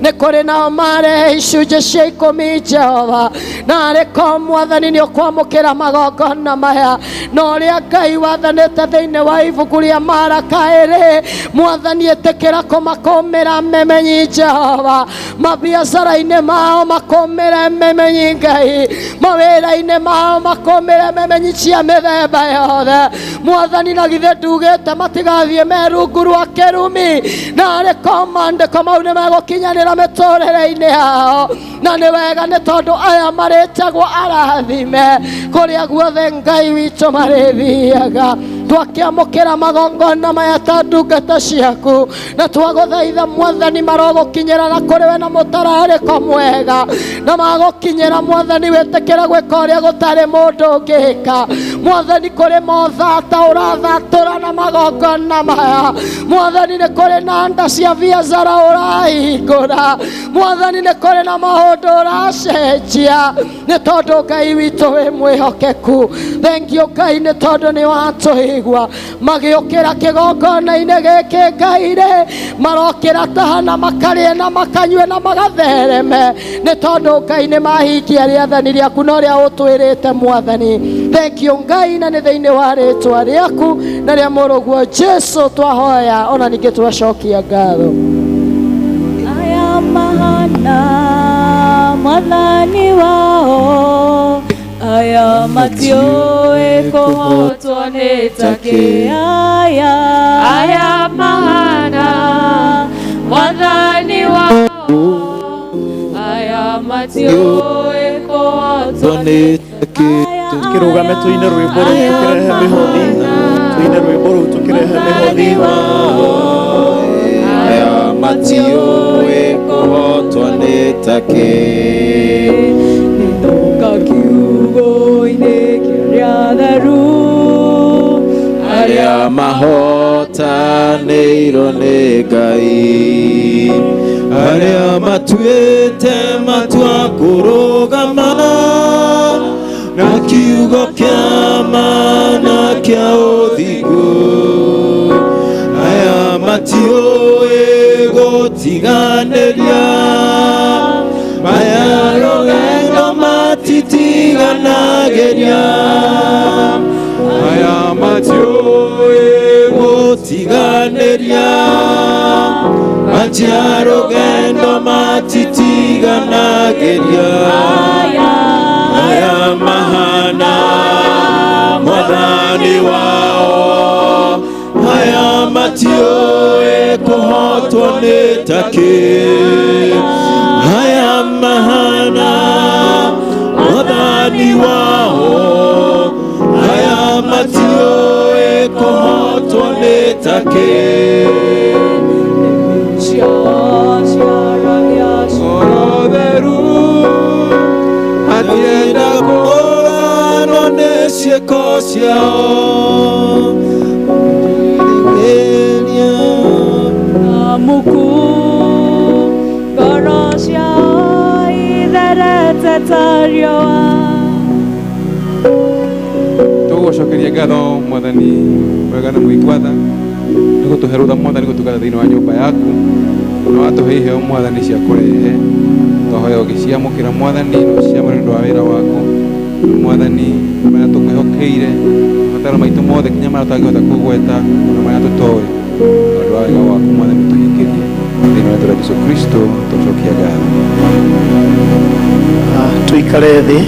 Nĩ kũrĩ nao marehe icunjĩ cia 10 Jehova, narĩ ko Mwathani nĩ ũkwamũkĩra magongona maya, na ũrĩa Ngai wathanĩte thĩinĩ wa ibuku rĩa Maraka 2 Mwathani etĩkĩra kũmakũmĩra memenyi Jehova mabiacara-inĩ mao makũmĩre memenyi Ngai mawĩra-inĩ mao makũmĩre memenyi cia mĩthemba yothe Mwathani na githĩ ndugĩte matigathiĩ merungu rwa kĩrumi na arĩ komandĩko mau nĩ megũkinyanĩra mĩtũrĩre-inĩ yao na nĩ wega nĩ tondũ aya marĩtagwo arathime kũrĩa guothe Ngai witũ marĩthiaga twakĩamũkĩra magongona maya ta ndungata ciaku na twagũthaitha Mwathani marogũkinyĩra na kũrĩ we na mũtararĩko mwega na magũkinyĩra Mwathani wĩtĩkĩra gwĩka ũrĩa gũtarĩ mũndũ ũngĩka Mwathani kũrĩ mothata ũrathatũra na magongona maya Mwathani nĩ kũrĩ na nda cia biacara ũrahingũra Mwathani nĩ kũrĩ na maũndũ ũracenjia nĩ tondũ Ngai witũ wĩ mwĩhokeku thengio Ngai nĩ tondũ nĩ watũigua magĩũkĩra kĩgongona-inĩ gĩkĩ Ngai-rĩ marokĩra tahana makarĩe na makanyue na magathereme nĩ tondũ Ngai nĩ mahingia rĩathani rĩaku na ũrĩa ũtwĩrĩte Mwathani thengio Ngai na nĩ thĩinĩ wa rĩtwa rĩaku na rĩa mũrũguo Jesu twahoya ona ningĩ twacokia ngatho aya mahana Mwathani wao aya matiũĩ kũhotwo nĩ takĩ aya mahana Mwathani wao aya matiũĩ kũhotwo nĩ takĩ tukĩrũgame tuine rwĩmbo rũu tũkĩrehe mĩhothi tuine rwĩmbo rũu tũkĩrehe mĩhothi aya matiũĩ kũhotwo nĩ takĩ nĩndoka kiugo-inĩ kĩrĩa theru arĩa mahotanĩirwo nĩ Ngai arĩa matuĩte matua kũrũgama na kiugo kĩa mana kĩa ũthingu aya matiũĩ gũtiganĩria maya rũgendo matitiganagĩria aya matiũĩ gũtiganĩria matia rũgendo matitiganagĩria aya mahana Mwathani wao aya matiũĩ kũhotwo nĩ takĩ aya mahana Mwathani wao aya matiũĩ kũhotwo nĩ takĩ orotheru atienda kũranwo nĩ ciĩko ciao muku ngoro ciao itherete ta riũa tũgũcokeria ngatho Mwathani mwega na mwĩkwatha nĩ gũtũhe rũtha Mwathani gũtungata thĩinĩ wa nyũmba yaku na watũhe iheo Mwathani cia kũrehe twahoya ũgĩciamũkĩra Mwathani na ũciamũre nĩ ũndũ wa wĩra waku Mwathani marĩa tũkwĩhokeire mabataro maitũ mothe kinya marĩa tũtangĩhota kũgweta na marĩa tũtoĩ ũndũ wa wĩra waku Mwathani tũhingĩrie thĩinĩ wa rĩĩtwa rĩa Jesũ Kristo tũcokia ngatho tuikare thĩ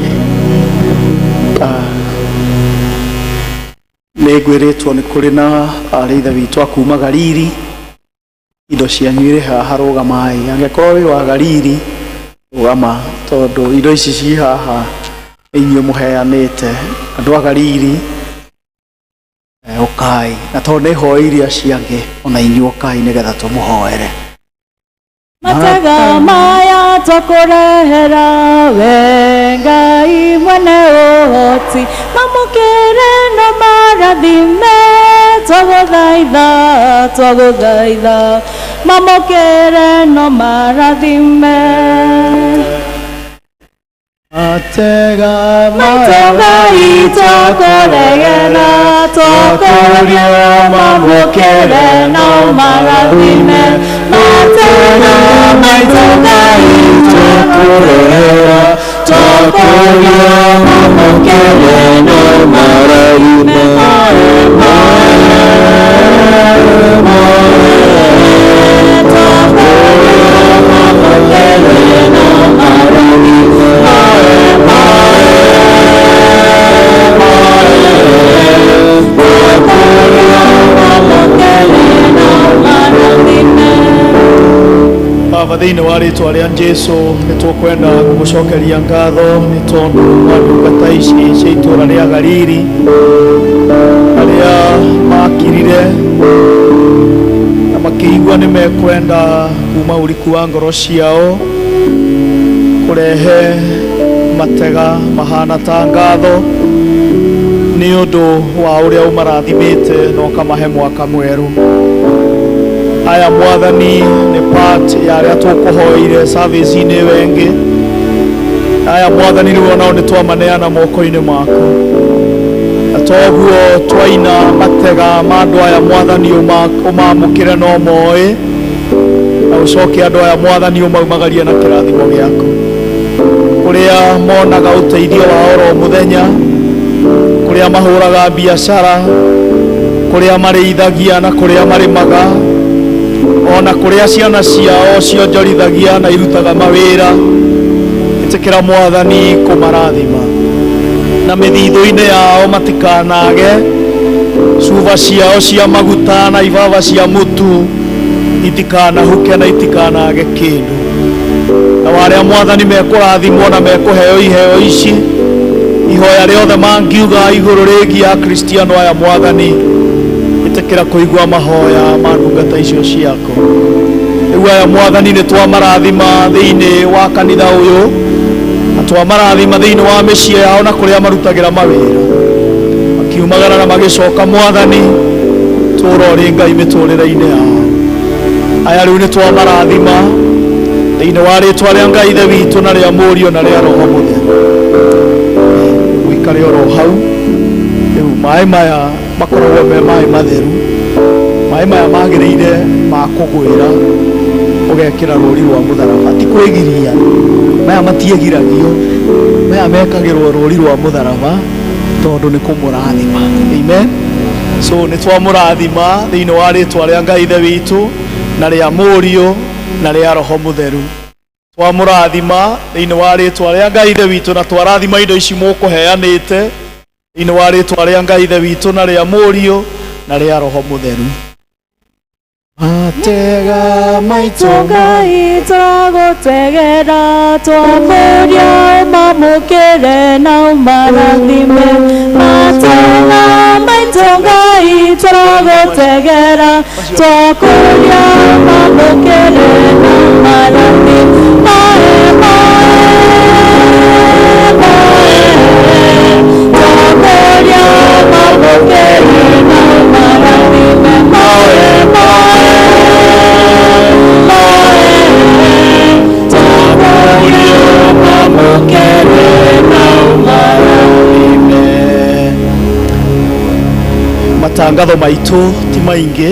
nĩ ngwĩrĩtwo nĩ kũrĩ na arĩitha witũ a kuma Galili indo cianyu irĩ haha rũgamai angĩkorwo wĩ wa Galili rũgama tondũ indo ici ci haha inyuĩ mũheanĩte andũ a Galili ũkai na tondũ nĩ ho iria ciangĩ ona inyuĩ ũkai nĩgetha tũmũhoere matega maya tũkũrehera we Ngai mwene ũhoti mamũkĩre na marathime twagũthaitha mamũkĩre no marathime matega itũkũregera tũkũria mamũkĩre no marathime matega itũkũregera tũkũria mamũkĩre no marathime Baba, thĩinĩ wa rĩĩtwa rĩa Jesũ nĩ tũkwenda gũgũcokeria ngatho nĩ tondũ wa ndungata ici cia itũũra rĩa Galili arĩa makirire na makĩigua nĩ mekwenda kuma ũriku wa ngoro ciao kũrehe matega mahana ta ngatho nĩ ũndũ wa ũrĩa ũmarathimĩte na ũkamahe mwaka mwerũ. Aya Mwathani nĩ part ya arĩa tũkũhoire service-inĩ wengĩ. Aya Mwathani rĩu onao nĩ twamaneana moko-inĩ maku, na toguo twaina matega ma andũ aya Mwathani ũmamũkĩre no moĩ, na ũcoke andũ aya Mwathani ũmaumagarie na kĩrathimo gĩaku kũrĩa monaga ũteithio wa oro mũthenya, kũrĩa mahũraga biacara, kũrĩa marĩithagia na kũrĩa marĩmaga, ona kũrĩa ciana ciao cionjorithagia na irutaga mawĩra. Ĩtĩkĩra Mwathani kũmarathima na mĩthithũ-inĩ yao matikanage, cuba ciao cia maguta na ibaba cia mũtu itikanahuke na itikanage kĩndũ. Na warĩa Mwathani mekũrathimwo na mekũheo iheo ici, ihoya rĩothe mangiuga igũrũ rĩgiĩ akristiano aya Mwathani, ĩtĩkĩra kũigua mahoya ma ndungata icio ciako. Rĩu aya Mwathani nĩ twamarathima thĩinĩ wa kanitha ũyũ, na twamarathima thĩinĩ wa mĩciĩ yao na kũrĩa marutagĩra mawĩra, makiumagara na magĩcoka Mwathani tũũra ũrĩ Ngai mĩtũũrĩre-inĩ yao. Aya rĩu nĩ twamarathima thĩinĩ wa rĩĩtwa rĩa Ngai Ithe witũ na rĩa Mũriũ na rĩa Roho Mũtheru. Ũikare oro hau. Rĩu maĩ maya makoragwo me maĩ matheru. Maĩ maya magĩrĩire ma kũgwĩra ũgekĩra rũri rwa mũtharaba, ti kwĩgiria. Maya matiĩgiragio, maya mekagĩrwo rũri rwa mũtharaba tondũ nĩ kũmũrathima. Amen. So nĩ twamũrathima thĩinĩ wa rĩĩtwa rĩa Ngai Ithe witũ na rĩa Mũriũ na rĩa Roho Mũtheru. Twamũrathima thĩinĩ wa rĩĩtwa rĩa Ngai Ithe witũ na twarathima indo ici mũkũheanĩte thĩinĩ wa rĩĩtwa rĩa Ngai Ithe witũ na rĩa Mũriũ na rĩa Roho Mũtheru. Matega maitũ Ngai tũragũtegera, twamũria ũmamũkĩre na ũmarathime. Matega maitũ Ngai tũragũtegera, twakũria ũmamũkĩre na ũmarathime. Twakũria ũmamũkĩre na ũmarathime. Matangatho maitũ ti maingĩ,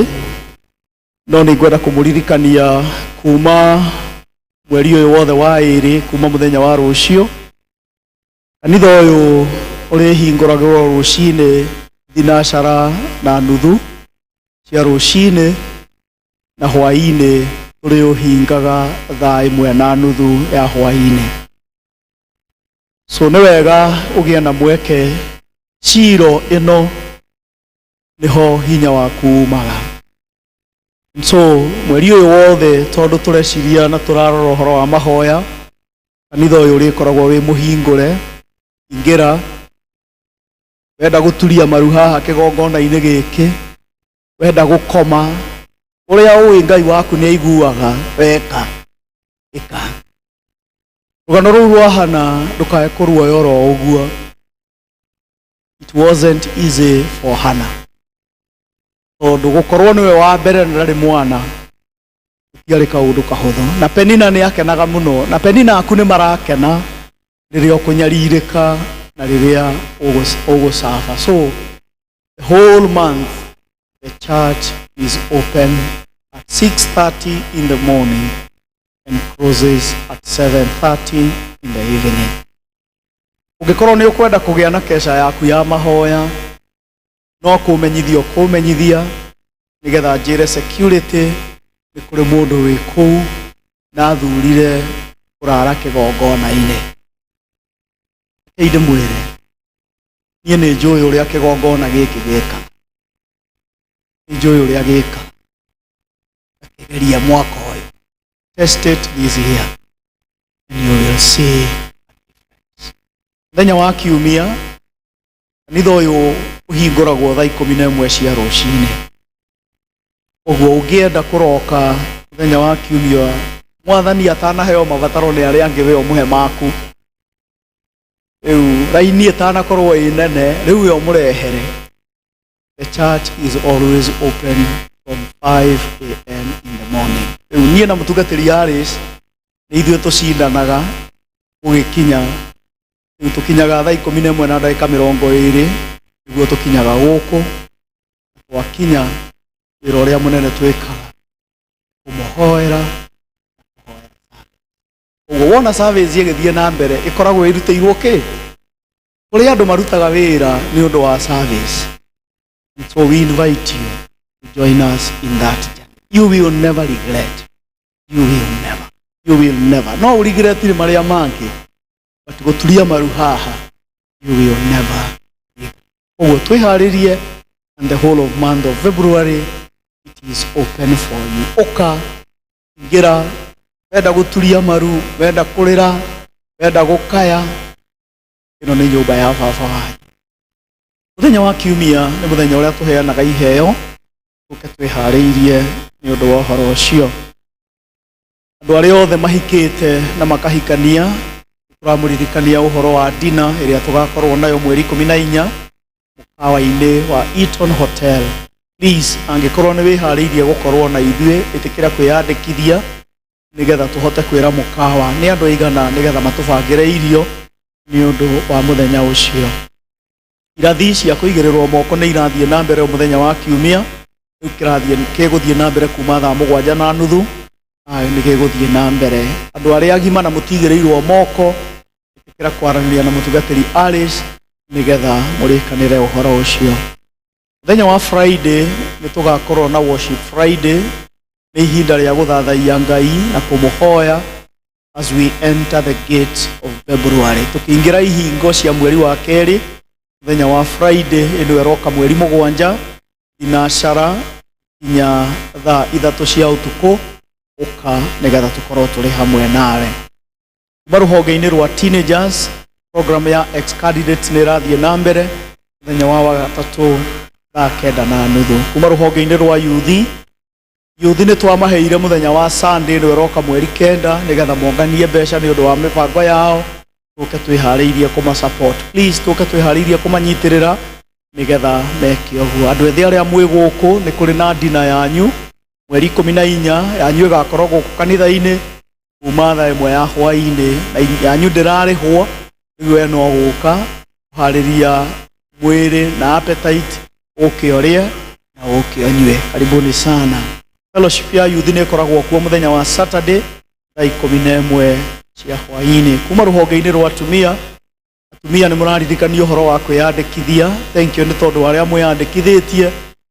no nĩ ngwenda kũmũririkania kuma mweri ũyũ wothe wa ĩrĩ, kuma mũthenya wa rũciũ kanitha ũyũ ũrĩhingũragĩrwo rũcinĩ thinacara na nuthu cia rũcinĩ, na hwaĩ-inĩ tũrĩũhingaga thaa 1:30 ya hwaĩ-inĩ. So nĩ wega ũgĩe na mweke, ciro ĩno nĩho hinya waku umaga. So mweri ũyũ wothe tondũ tũreciria na tũrarora ũhoro wa mahoya, kanitha ũyũ ũrĩkoragwo wĩ mũhingũre. Ingĩra wenda gũturia maru haha kĩgongona-inĩ gĩkĩ, wenda gũkoma, ũrĩa ũĩ Ngai waku nĩ aiguaga, weka ĩka. Rũgano rũu rwa Hana ndũkae kũruoya oro ũguo. It wasn't easy for Hana, tondũ gũkorwo nĩwe wa mbere na ndarĩ mwana gũtiarĩ kaũndũ kahũthũ. Na Penina nĩ akenaga mũno, na Penina aku nĩ marakena rĩrĩa ũkũnyarirĩka na rĩrĩa ũgũcaba. So the whole month the church is open at 6:30 in the morning and closes at 7:30 in the evening. Ũngĩkorwo nĩ ũkwenda kũgĩa na kesha yaku ya mahoya, no kũmenyithia nigetha njire security ni kuri mundu wi kuu na thurire kurara kigongona-ini. Inde mwire nie ni njui uria kigongona giki gika, ni njui uria gika akigeria mwaka uyu. Test it this year and you will see a difference. Muthenya wa Kiumia kanitha uyu uhinguragwo thaa 11 cia rucini. Uguo ungienda kuroka muthenya wa Kiumia mwathani atanaheo mabataro ni aria angi we umuhe maku. Riu raini itanakorwo inene riu yo murehere. The church is always open from 5 a.m. in the morning. Riu nie na mutungatiri Aris ni ithuĩ tucindanaga ugikinya riu tukinyaga thaa 11 na ndagĩka 20 niguo tukinyaga guku. Twakinya wĩra ũrĩa mũnene twĩkaga kũmũhoera. Uguo wona service igĩthiĩ na mbere ikoragwo irutĩirwo kĩ kũrĩ andũ marutaga wĩra nĩ ũndũ wa service. So we invite you to join us in that journey. You will never regret. You will never. No uregretire maria mangi, but guturia maru haha, you will never regret. Uguo twiharirie, and the whole of month of February it is open for you. Oka ngira wenda guturia maru, wenda kurira, wenda gukaya, ino ni nyumba ya baba wanyu. Muthenya wa Kiumia ni muthenya uria tuheanaga iheo, tuke twihariirie ni undu wa uhoro ucio. Andu aria othe mahikite na makahikania turamuririkania uhoro wa dina iria tugakorwo nayo mweri 14 mukawa-ini wa Eaton Hotel. Please angikorwo ni wihariirie gukorwo na ithuĩ itikira kwiyandikithia nigetha tuhote kwira mukawa ni andu aigana nigetha matubangire irio ni undu wa muthenya ucio. Irathi cia kuigirirwo moko ni irathie na mbere muthenya wa Kiumia. Riu kirathie kiguthie na mbere kuma thaa 7:30 ni giguthie na mbere. Andu aria agima na mutigirirwo moko itikira kwaranĩria na mutungatiri Alice nigetha murikanire uhoro ucio. Muthenya wa Friday ni tugakorwo na worship Friday. Ni ihinda ria guthathaia Ngai na kumuhoya as we enter the gate of February. Tukiingira ihingo cia mweri wa keri muthenya wa Friday ino eroka mweri 7 inashara inya thaa 3 cia utuku uka nigetha tukorwo turi hamwe nawe. Maruhonge-ini rwa teenagers program ya ex candidates ni rathie na mbere muthenya wa gatatu thaa 9:30. Kuma ruhonge-ini rwa youth ni twamaheire muthenya wa Sunday ino eroka mweri 9 nigetha monganie mbeca ni undu wa mibango yao. Tuke twihariirie kuma support. Please tuke twihariirie kumanyitirira nigetha meke uguo. Andu ethi aria mwi guku ni kuri na dina yanyu mweri 14 yanyu igakorwo guku kanitha-ini kuma thaa 1 ya hwaini na yanyu ndirarihwo riu no guka kuhariria mwiri na appetite ukiorie na ukionywe. Karibuni sana. Fellowship ya youth ni ikoragwo kuo muthenya wa Saturday thaa 11 cia hwaini. Kuma ruhonge-ini rwa atumia ni muraririkanio uhoro wa kwiyandikithia. Thank you ni tondu aria mwiyandikithitie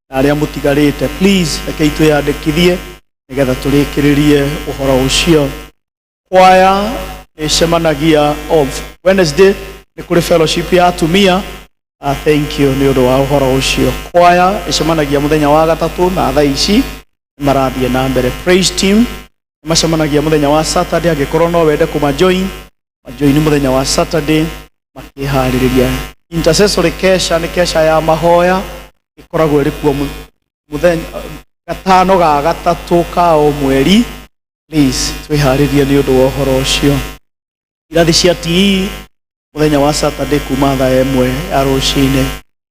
na aria mutigarite. Please rekei twiyandikithie nigetha turikiririe uhoro ucio. Kwaya icemanagia of Wednesday ni kuri fellowship ya atumia. Thank you ni undu wa uhoro ucio. Kwaya icemanagia muthenya wa gatatu na thaa ici marathie na mbere. Praise team macemanagia muthenya wa Saturday angikorwo no wende kumajoin muthenya wa Saturday makihaririria. Intercessory kesha ni kesha ya mahoya ikoragwo iri kuo muthenya gatano ga gatatu ka o mweri. Please twiharirie ni undu wa uhoro ucio. Irathi cia TE muthenya wa Saturday kuma thaa 1 ya rucini.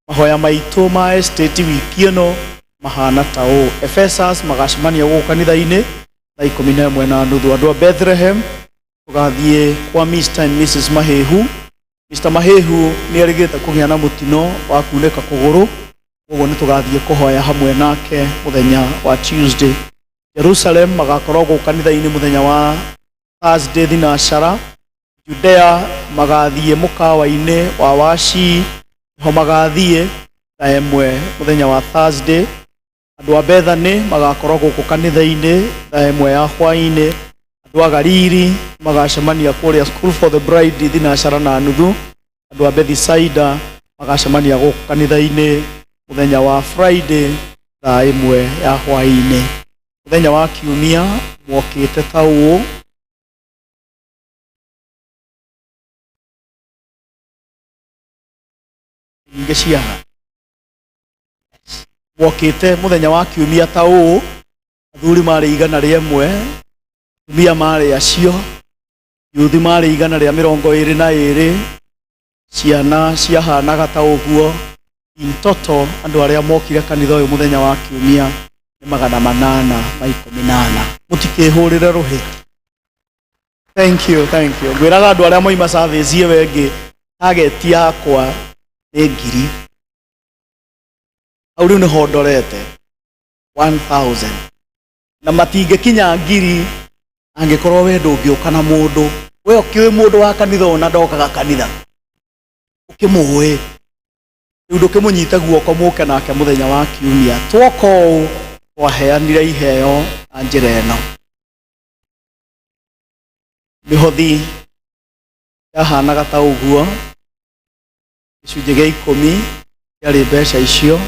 Mahoya maitu ma estate wiki ino mahana ta o Ephesus magacemania guku kanitha-ini thaa 11:30. Andu a Bethlehem tugathie kwa Mr. and Mrs. Mahehu. Mr. Mahehu ni arigite kugia na mutino wa kuneka kuguru, uguo ni tugathie kuhoya hamwe nake muthenya wa Tuesday. Jerusalem magakorwo guku kanitha-ini muthenya wa Thursday thinashara. Judea magathie mukawa-ini wa Washi ho magathie thaa 1 muthenya wa Thursday. Andũ a Bethany magakorwo gũkũ kanitha-inĩ thaa 1 ya hwaĩ-inĩ. Andũ a Gariri magacemania kũrĩa School for the Bride thinacara na nuthu. Andũ a Bethsaida magacemania gũkũ kanitha-inĩ mũthenya wa Friday thaa 1 ya hwaĩ-inĩ. Mũthenya wa kiumia mokĩte ta ũũ. Ingĩciara mokĩte mũthenya wa kiumia ta ũũ. Athuri marĩ 100, atumia marĩ acio, yuthi marĩ 122, ciana ciahanaga ta ũguo. In total andũ arĩa mokire kanitha ũyũ mũthenya wa kiumia nĩ 818. Mũtikĩhũrĩre rũhĩ. Thank you. Ngwĩraga andũ arĩa moima service ĩyo ĩngĩ, target yakwa nĩ 1000. Au rĩu nĩho ndorete 1000. Na matingĩkinya 1000 angĩkorwo we ndũngĩũka na mũndũ. We ũkĩũĩ mũndũ wa kanitha ona ndokaga kanitha. Ũkĩmũĩ. Rĩu ndũkĩmũnyite guoko mũke nake mũthenya wa kiumia. Twoka ũũ twaheanire iheo na njĩra ĩno. Mĩhothi yahanaga ta ũguo. Gĩcunjĩ gĩa 10 ciarĩ mbeca icio.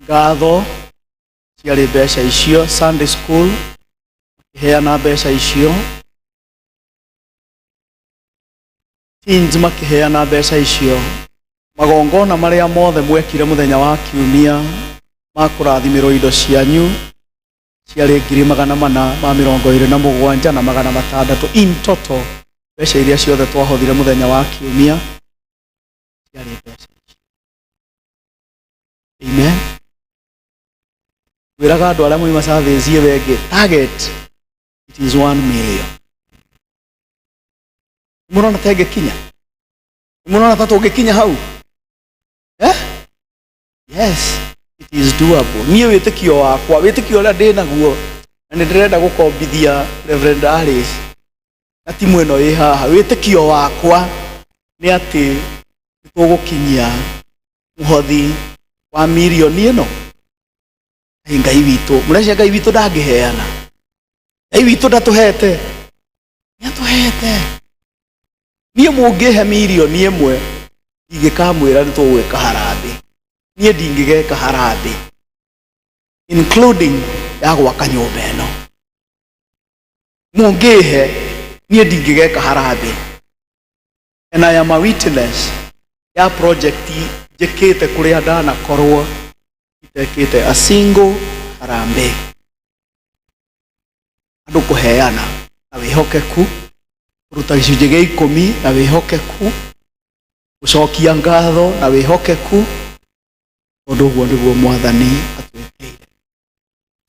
Ngatho ciarĩ mbeca icio. Sunday school heana mbeca icio. Teens makiheana mbeca icio. Magongona marĩa mothe mwekire mũthenya wa kiumia ma kũrathimĩrwo indo cianyu ciarĩ 427 na 600. In total mbeca iria ciothe twahothire mũthenya wa kiumia ciarĩ mbeca icio. Amen. Wĩraga andũ arĩa moima service ĩyo ĩngĩ, target it is 1 million. Mũrona tengĩkinya? Mũrona ta tũngĩkinya hau? Yes, it is doable. Niĩ wĩtĩkio wakwa, wĩtĩkio ũrĩa ndĩ naguo, na nĩ ndĩrenda gũkombithia Reverend Alice na timu ĩno ĩ haha. Wĩtĩkio wakwa nĩ atĩ tũgũkinyia mũhothi wa mirioni ĩno. Ngai witũ, mũrece Ngai witũ ndangĩheana. Ngai witũ ndatũhete. Nĩatũhete. Niĩ mũngĩhe mirioni 1 ingĩkamwĩra nĩ tũgwĩka harambĩ. Niĩ ndingĩgeka harambĩ, including ya gwaka nyũmba ĩno. Mũngĩhe niĩ ndingĩgeka harambĩ. And I am a witness ya project njĩkĩte kũrĩa ndanakorwo itekĩte a single harambĩ. Andũ kũheana na wĩhokeku, kũruta gĩcunjĩ gĩa 10 na wĩhokeku, gũcokia ngatho na wĩhokeku. Ũndũ ũguo nĩguo Mwathani atwĩkĩire.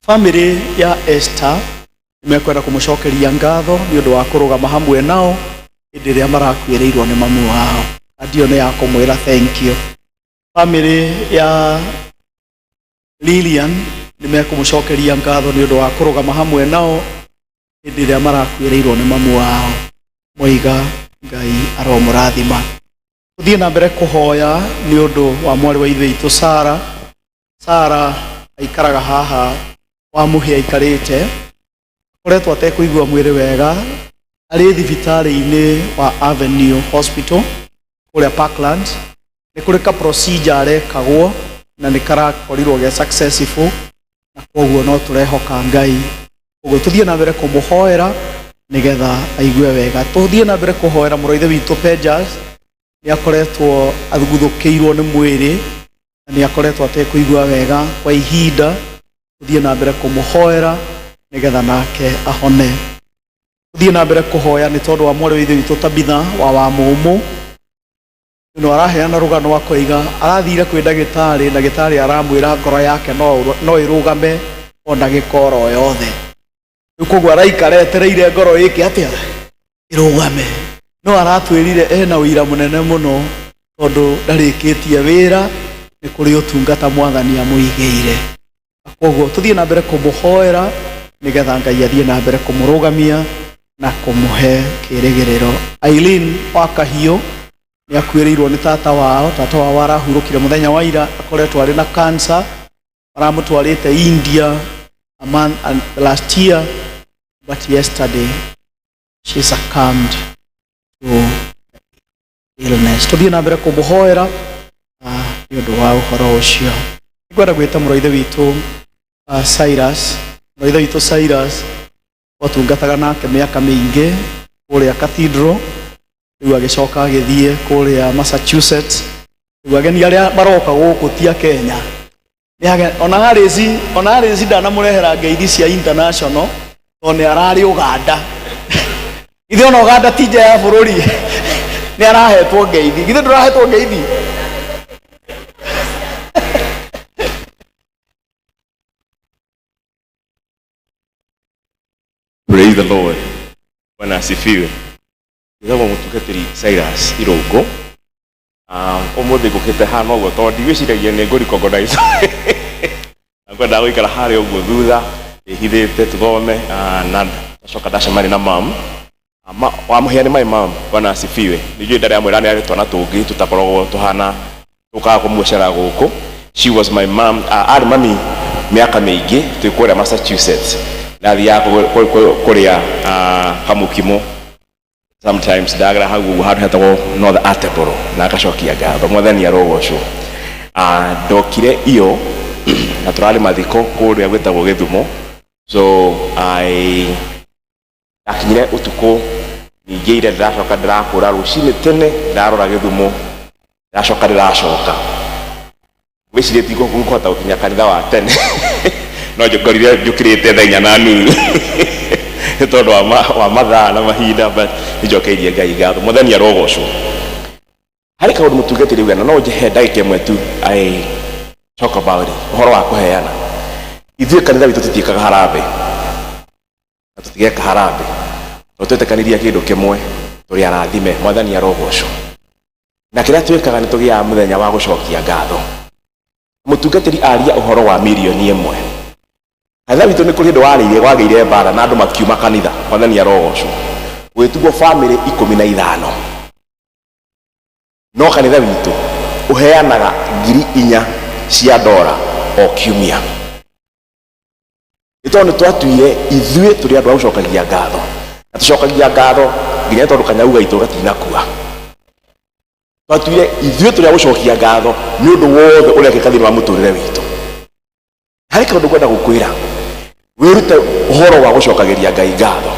Family ya Esther nĩmekwenda kũmũcokeria ngatho nĩ ũndũ wa kũrũgama hamwe nao hĩndĩ ĩrĩa marakuĩrĩirwo nĩ mamu wao. Adio nĩ ya kũmwĩra thank you. Family ya Lilian nĩmekũmũcokeria ngatho nĩ ũndũ wa kũrũgama hamwe nao hĩndĩ ĩrĩa marakuĩrĩirwo nĩ mamu wao. Moiga Ngai aromũrathima. Tuthiĩ na mbere kũhoya nĩ ũndũ wa mwarĩ wa ithe itũ Sara aikaraga haha wa mũhĩa aikarĩte. Koretwo atekũigua mwĩrĩ wega, arĩ thibitarĩ-inĩ wa Avenue Hospital kũrĩa Parkland. Nĩ kũrĩ ka procedure arekagwo na nĩ karakorirwo ge successful, na koguo no tũrehoka Ngai. Ũguo tuthiĩ na mbere kũmũhoera nĩgetha aigue wega. Tuthiĩ na mbere kũhoera mũrũ ithe witũ Pejas. Nĩ akoretwo athuguthũkĩirwo nĩ mwĩrĩ na nĩ akoretwo atekũigua wega kwa ihinda. Tuthiĩ na mbere kũmũhoera nĩgetha nake ahone. Tuthiĩ na mbere kũhoya nĩ tondũ wa mwarĩ wa ithe witũ Tabitha wa Mũmũ. Nĩ araheana rũgano wa koiga arathire kwĩ ndagĩtarĩ, ndagĩtarĩ aramwĩra ngoro yake no ĩrũgame o ndagĩka oro yothe. Rĩu koguo araikara etereire ngoro ĩke atĩa ĩrũgame. No aratwĩrire ena ũira mũnene mũno tondũ ndarĩkĩtie wĩra, nĩ kũrĩ ũtungata Mwathani amũigĩire. Koguo tuthiĩ na mbere kũmũhoera nĩgetha Ngai athiĩ na mbere kũmũrũgamia na kũmũhe kĩĩrĩgĩrĩro. Aileen wa Kahiũ nĩ akuĩrĩirwo nĩ tata wao arahurũkire mũthenya wa ira, akoretwo arĩ na cancer. maramutwarite India a month and last year, but yesterday she succumbed to illness. Tuthie na mbere kumuhoera ni undu wa uhoro ucio. Ngwenda gwita muroithe witu Cyrus, muroithe witu Cyrus otungataga nake miaka mingi kuria Cathedral, riu agicoka agithie kuria Massachusetts. Riu ageni aria maroka guku tia Kenya ona harisi ndanamurehera ngeithi cia international toni arari Uganda. Ithe ona Uganda tija ya bururi ni arahetwo ngeithi, githe ndurahetwo ngeithi. Praise the Lord. Bwana asifiwe. Ndagwa mutungatiri Cyrus Irungu. Umuthi ngukite hana uguo tondu ndigwiciragia ni nguri recognize. Ngwenda guikara haria uguo thutha ihithite tuthome na ndacoka ndacemania na mam. Wamuhiani my mam. Bwana asifiwe. Nijui ndari amwira ni aritwana tungi tutakoragwo tuhana tukaga kumucera guku. She was my mom. Ari mami miaka mingi twikuria Massachusetts. Nathia kuria Kamukimo. Sometimes dagra hau hetagwo North Attleboro na akacokia ngatho mwathani arogocwo. Ndokire iyo na turari mathiko kuria gwetagwo Githumo. So akinyire utuku ningeire ndacoka ndirakura rucini tene ndarora Githumo ndacoka ndiracoka wicire tigo kuhota gukinya kanitha wa tene no njukirire njukirite thenya na nini tondu wa mathaa na mahinda, but njokeirie Ngai ngatho mwathani arogocwo. Hari kaundu mutungatiri wena no njehe ndagika imwe tu I talk about it, uhoro wa kuheana. Ithuĩ kanitha witũ tutiĩkaga harambe na tutigeka harambe, no twetekaniria kĩndũ kĩmwe tũrĩ arathime mwathani arogocwo. Na kĩrĩa twĩkaga nĩ tũgĩaga mũthenya wa gũcokia ngatho. Mutungatiri aria uhoro wa milioni ĩmwe. Kanitha witũ nĩ kũrĩ andũ wagĩire mbara na andũ makiuma kanitha mwathani arogocwo. Gwĩtugwo family 15 no kanitha witũ uheanaga $4,000 cia $4 o kiumia. Nĩ twatuire ithuĩ tũrĩ andũ a gũcokagia ngatho na tũcokagia ngatho nginya tondũ kanyau gaitũ gatinakua. Twatuire ithuĩ tũrĩ a gũcokia ngatho nĩ ũndũ wothe ũrekĩka thĩinĩ wa mũtũrĩre witũ. Harĩ kaũndũ ngwenda gũkwĩra wĩrute ũhoro wa gũcokagĩria Ngai ngatho,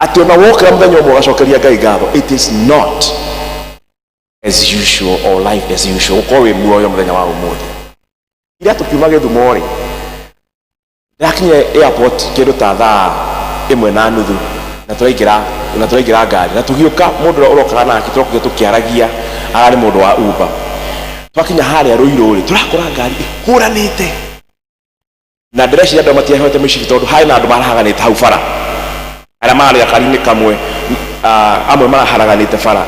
atĩ ona wokĩra mũthenya ũmwe ũgacokeria Ngai ngatho, it is not as usual or life as usual. Ũkorwo wĩ muoyo mũthenya wa ũmũthĩ. Ira tũkiuma Githumo rĩ, ndakinya airport kĩndũ ta thaa 1:30 na tũraingĩra ngari na tũgĩũka mũndũ ũrĩa ũrokaga nake tũrokire tũkĩaragia ararĩ mũndũ wa Uber. Twakinya harĩa Ruiru rĩ, tũrakora ngari ĩhũranĩte na ndĩreciria andũ matiahete mĩcibi tondũ harĩ na andũ marahaganĩte hau bara, arĩa mararĩa kari-inĩ kamwe amwe maraharaganĩte bara.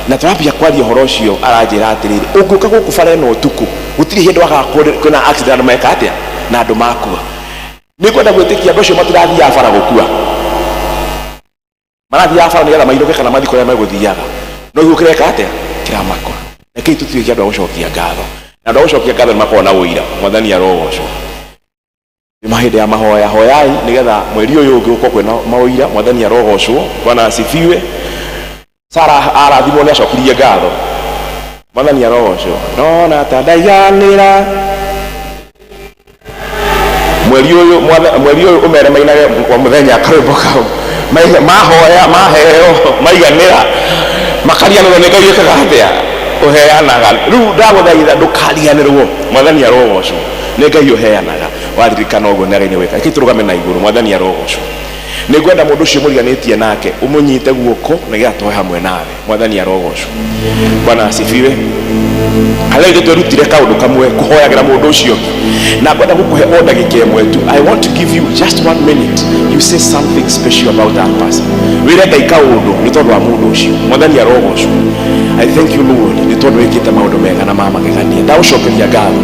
Na twambia kwaria ũhoro ũcio aranjĩra atĩrĩrĩ, ũngĩũka gũkũ bara ĩno ũtukũ gũtirĩ hĩndĩ wakaga kwĩna accident meka atĩa na andũ makua. Nĩ kwenda gwĩtĩkia andũ acio matirathiaga bara gũkua, marathiaga bara nĩgetha mainũke kana mathiĩ kũrĩa megũthiaga, no gĩuũ kĩreka atĩa kĩramakora. Rekei tũtuĩke andũ a gũcokia ngatho, na andũ a gũcokia ngatho nĩ makoragwo na ũira mwathani arogocwo. Nĩ mahĩndĩ ya mahoya hoyai nĩgetha mweri ũyũ ũngĩ gũkorwo kwĩna maũira mwathani arogocwo. Bwana asifiwe. Sara arathimwo nĩ acokirie ngatho mwathani arogocwo. Nona ta ndaiganĩra mweri ũyũ ũmere mainage kwa mũthenya karwĩmbo kau mahoya maheo maiganĩra makariganĩrwo nĩ Ngai ekaga atĩa ũheanaga. Rĩu ndagũthaitha ndũkariganĩrwo mwathani arogocwo, nĩ Ngai ũheanaga. Waririkana ũguo nĩ Ngai weka. Rekei tũrũgame na igũrũ mwathani arogocwo. Nĩ ngwenda mũndũ ũcio mũriganĩtie nake ũmũnyite guoko nĩgetha tũhe hamwe nawe mwathani arogocwo. Bwana asifiwe. Harĩa twĩrutire kaũndũ kamwe kũhoyagĩra mũndũ ũcio na ngwenda gũkũhe o ndagĩka ĩmwe tu. I want to give you just 1 minute. You say something special about that person. Wĩre Ngai kaũndũ nĩ tondũ wa mũndũ ũcio mwathani arogocwo. I thank you Lord nĩ tondũ wĩkĩte maũndũ mega na ma magegania. Ndagũcokeria ngatho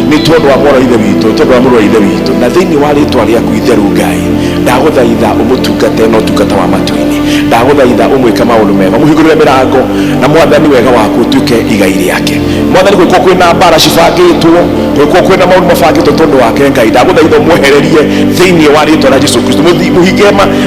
nĩ tondũ wa mwana ithe witũ, nĩ tondũ wa mũrũ wa ithe witũ, na thĩinĩ wa rĩĩtwa rĩaku itheru Ngai ndagũthaitha ũmũtungate na ũtungata wa matu-inĩ. ndaguthaitha umwike maundu mega muhingurire mirango na mwathani wega waku utuike igai riake mwathani gwikwo kwina mbara cibangitwo gwikwo kwina maundu mabangitwo tondu wake Ngai ndaguthaitha mwehererie thiini wa ritwa rĩa Jesu Kristo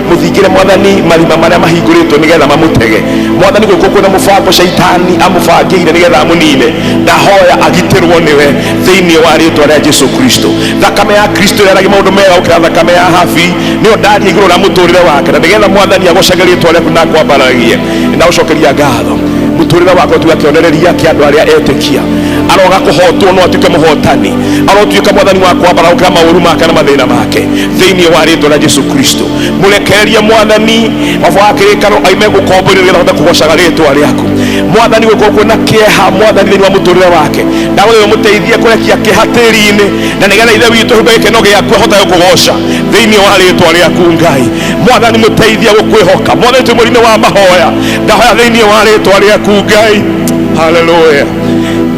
muthingire mwathani marima maria mahinguritwo nigetha mamutege mwathani gwikwo kwina mubango shaitani amubangire nigetha amunine ndahoya agitirwo niwe thiini wa ritwa rĩa Jesu Kristo thakame ya Kristo yaragi maundu mega ukira thakame ya Hafi nio ndaria iguru na muturire wake na nigetha mwathani agocage ritwa rĩaku na kwambaragie ndagucokeria ngatho muturire wake tu akionereria kia andu aria etikia aroga kuhotwo no atuike muhotani arotuika mwathani wa kwambara ukira mauru make na mathina make thiini wa ritwa rĩa Jesu Kristo murekererie mwathani baba wake rikano aime gukomborio nigetha hote kugocaga ritwa rĩaku mwathani gwikwo kwina kieha mwathani thiini wa muturire wake ndaguthaitha muteithie kurekia kieha tĩri-inĩ na nigetha ithe witũ hingo gĩkeno gĩaku ahote kugoca thiini wa ritwa rĩaku Ngai mwathani muteithie gukwihoka mwathani tũ mũri-inĩ wa mahoya ndahoya thiini wa ritwa rĩaku Ngai haleluya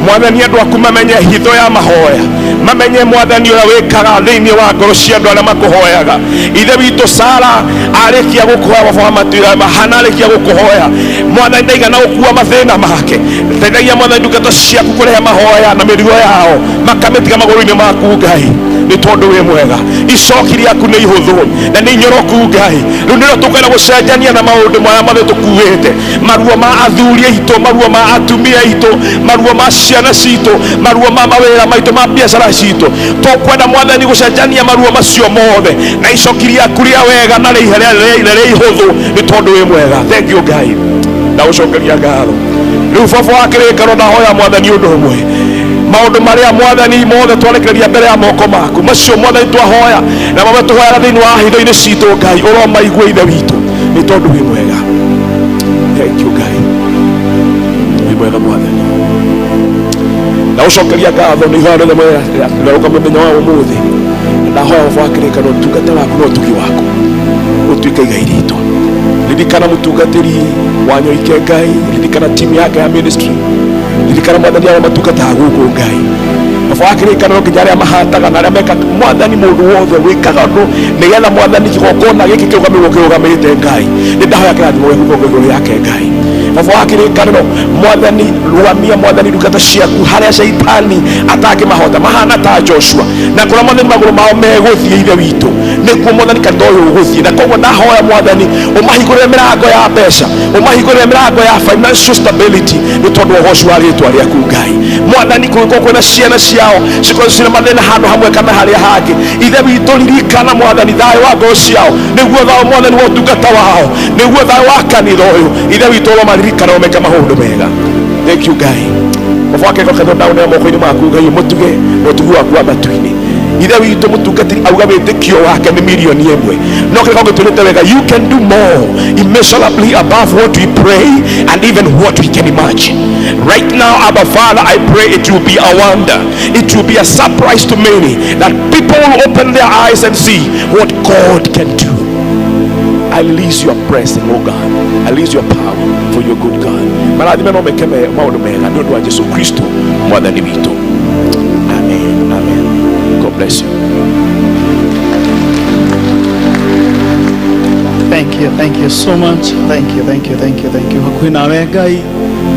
mwathani andu aku mamenye hitho ya mahoya mamenye mwathani uria wikaga thiini wa ngoro cia andu aria makuhoyaga ithe witũ Sara arikia gukuhoya baba wa matũra mahana arikia gukuhoya mwathani ndaigana gukua mathina make teithagia mwathani ndungata ciaku kurehe mahoya na mĩrigo yao makamĩtiga magũrũ-inĩ maku Ngai nĩ tondũ wĩ mwega icoki rĩaku nĩ ihũthũ na nĩ inyoroku Ngai rĩu nĩrĩo tũkwenda gũcenjania na maũndũ marĩa mothe tũkuĩte maruo ma athuri aitũ maruo ma atumia aitũ maruo ma ciana citũ maruo ma mawĩra maitũ ma biacara citũ tũkwenda mwathani gũcenjania maruo macio mothe na icoki rĩaku rĩa wega na rĩa ihũthũ nĩ tondũ wĩ mwega thank you Ngai ndagũcokeria ngatho rĩu baba wa kĩrĩkanĩro ndahoya mwathani ũndũ ũmwe maundu maria mwathani mothe twarekereria mbere ya moko maku macio mwathani twahoya na mama tuhoya thiini wa hitho-inĩ citũ Ngai ũromaigue ithe witũ nĩ tondũ wĩ mwega thank you Ngai wĩ mwega mwathani na ũcokeria ngatho nĩ ihoya rĩothe rĩroka mũthenya wa ũmũthĩ ndahoya baba wa kĩrĩkanĩro ũtungata waku na ũtugi waku ũtuĩke igai ritũ ririkana mũtungatĩri wa Nyoike Ngai ririkana timu yake ya ministry ririkana mwathani arĩa matungataga gũkũ Ngai baba wa kĩrĩkanĩro nginya arĩa mahataga na arĩa meka mwathani mũndũ wothe wĩkaga ũndũ nĩgetha mwathani kĩgongona gĩkĩ kĩrũgamĩrĩte Ngai nĩ ndahoya kĩrathimo gĩaku gĩkorwo igũrũ yake Ngai baba wa kĩrĩkanĩro mwathani rũgamia mwathani ndungata ciaku harĩa shaitani atangĩmahota mahana ta Joshua na kũrĩa mwathani magũrũ mao megũthiĩ ithe witũ nĩkuo mwathani kanitha ũyũ ũgũthiĩ na koguo ndahoya mwathani ũmahingũrĩre mĩrango ya mbeca ũmahingũrĩre mĩrango ya financial stability nĩ tondũ wa ũhoci wa rĩtwa rĩaku Ngai mwathani kũngĩkorwo kwĩna ciana ciao cikorwo cirĩ mathĩna handũ hamwe kana harĩa hangĩ ithe witũ ririkana mwathani thayũ wa ngoro ciao nĩguo thayũ mwathani wa ũtungata wao nĩguo thayũ wa kanitha ũyũ ithe witũ ũromaririkana ũmeke maũndũ mega thank you Ngai baba wa kĩrĩkanĩro ndaũnĩra moko-inĩ maku Ngai ũmũtuge ũtugi waku wa matu-inĩ ithe witũ mũtungatĩri auga wĩtĩkio wake nĩ mirioni ĩmwe no kĩrĩkanĩro gĩtwĩrĩte wega you can do more immeasurably above what we pray and even what we can imagine right now Abba Father I pray it will be a wonder it will be a surprise to many that people will open their eyes and see what God can do I release your blessing oh God I release your power for your good God marathime no meke maũndũ mega nĩ ũndũ wa Jesu Kristo mwathani witũ amen amen God bless you thank you so much thank you hakuhĩ nawe Ngai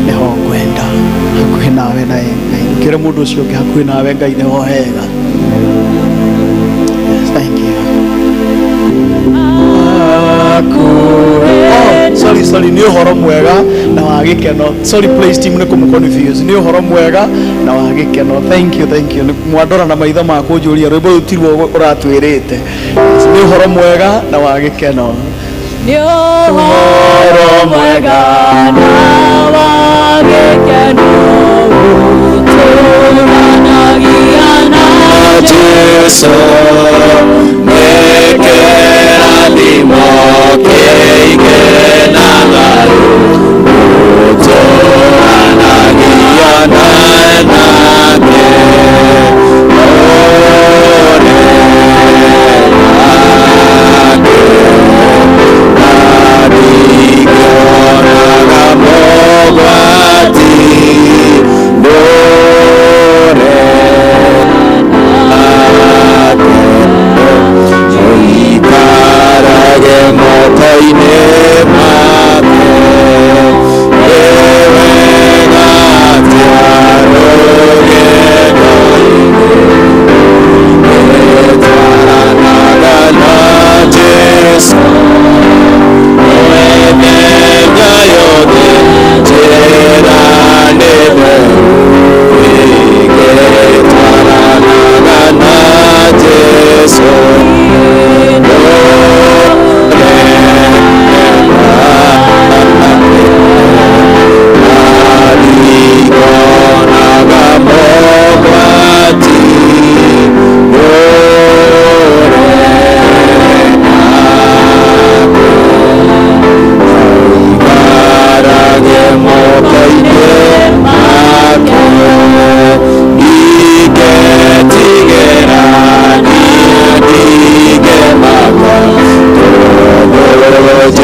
nĩho ngwenda hakuhĩ nawe na Ngai kĩrĩ mũndũ ũcio ũngĩ hakuhĩ nawe Ngai nĩho hega thank you sorry nĩ ũhoro mwega na wa gĩkeno sorry please team nĩ kũmũconfuse nĩ ũhoro mwega na wa gĩkeno thank you mwandora na maitho makũ njũria rwĩmbo rũtirwo ũratwĩrĩte nĩ ũhoro mwega na wa gĩkeno nĩ ũhoro mwega na wa gĩkeno ũtũũranagia na Jesũ nĩ kĩrathimo kĩingĩ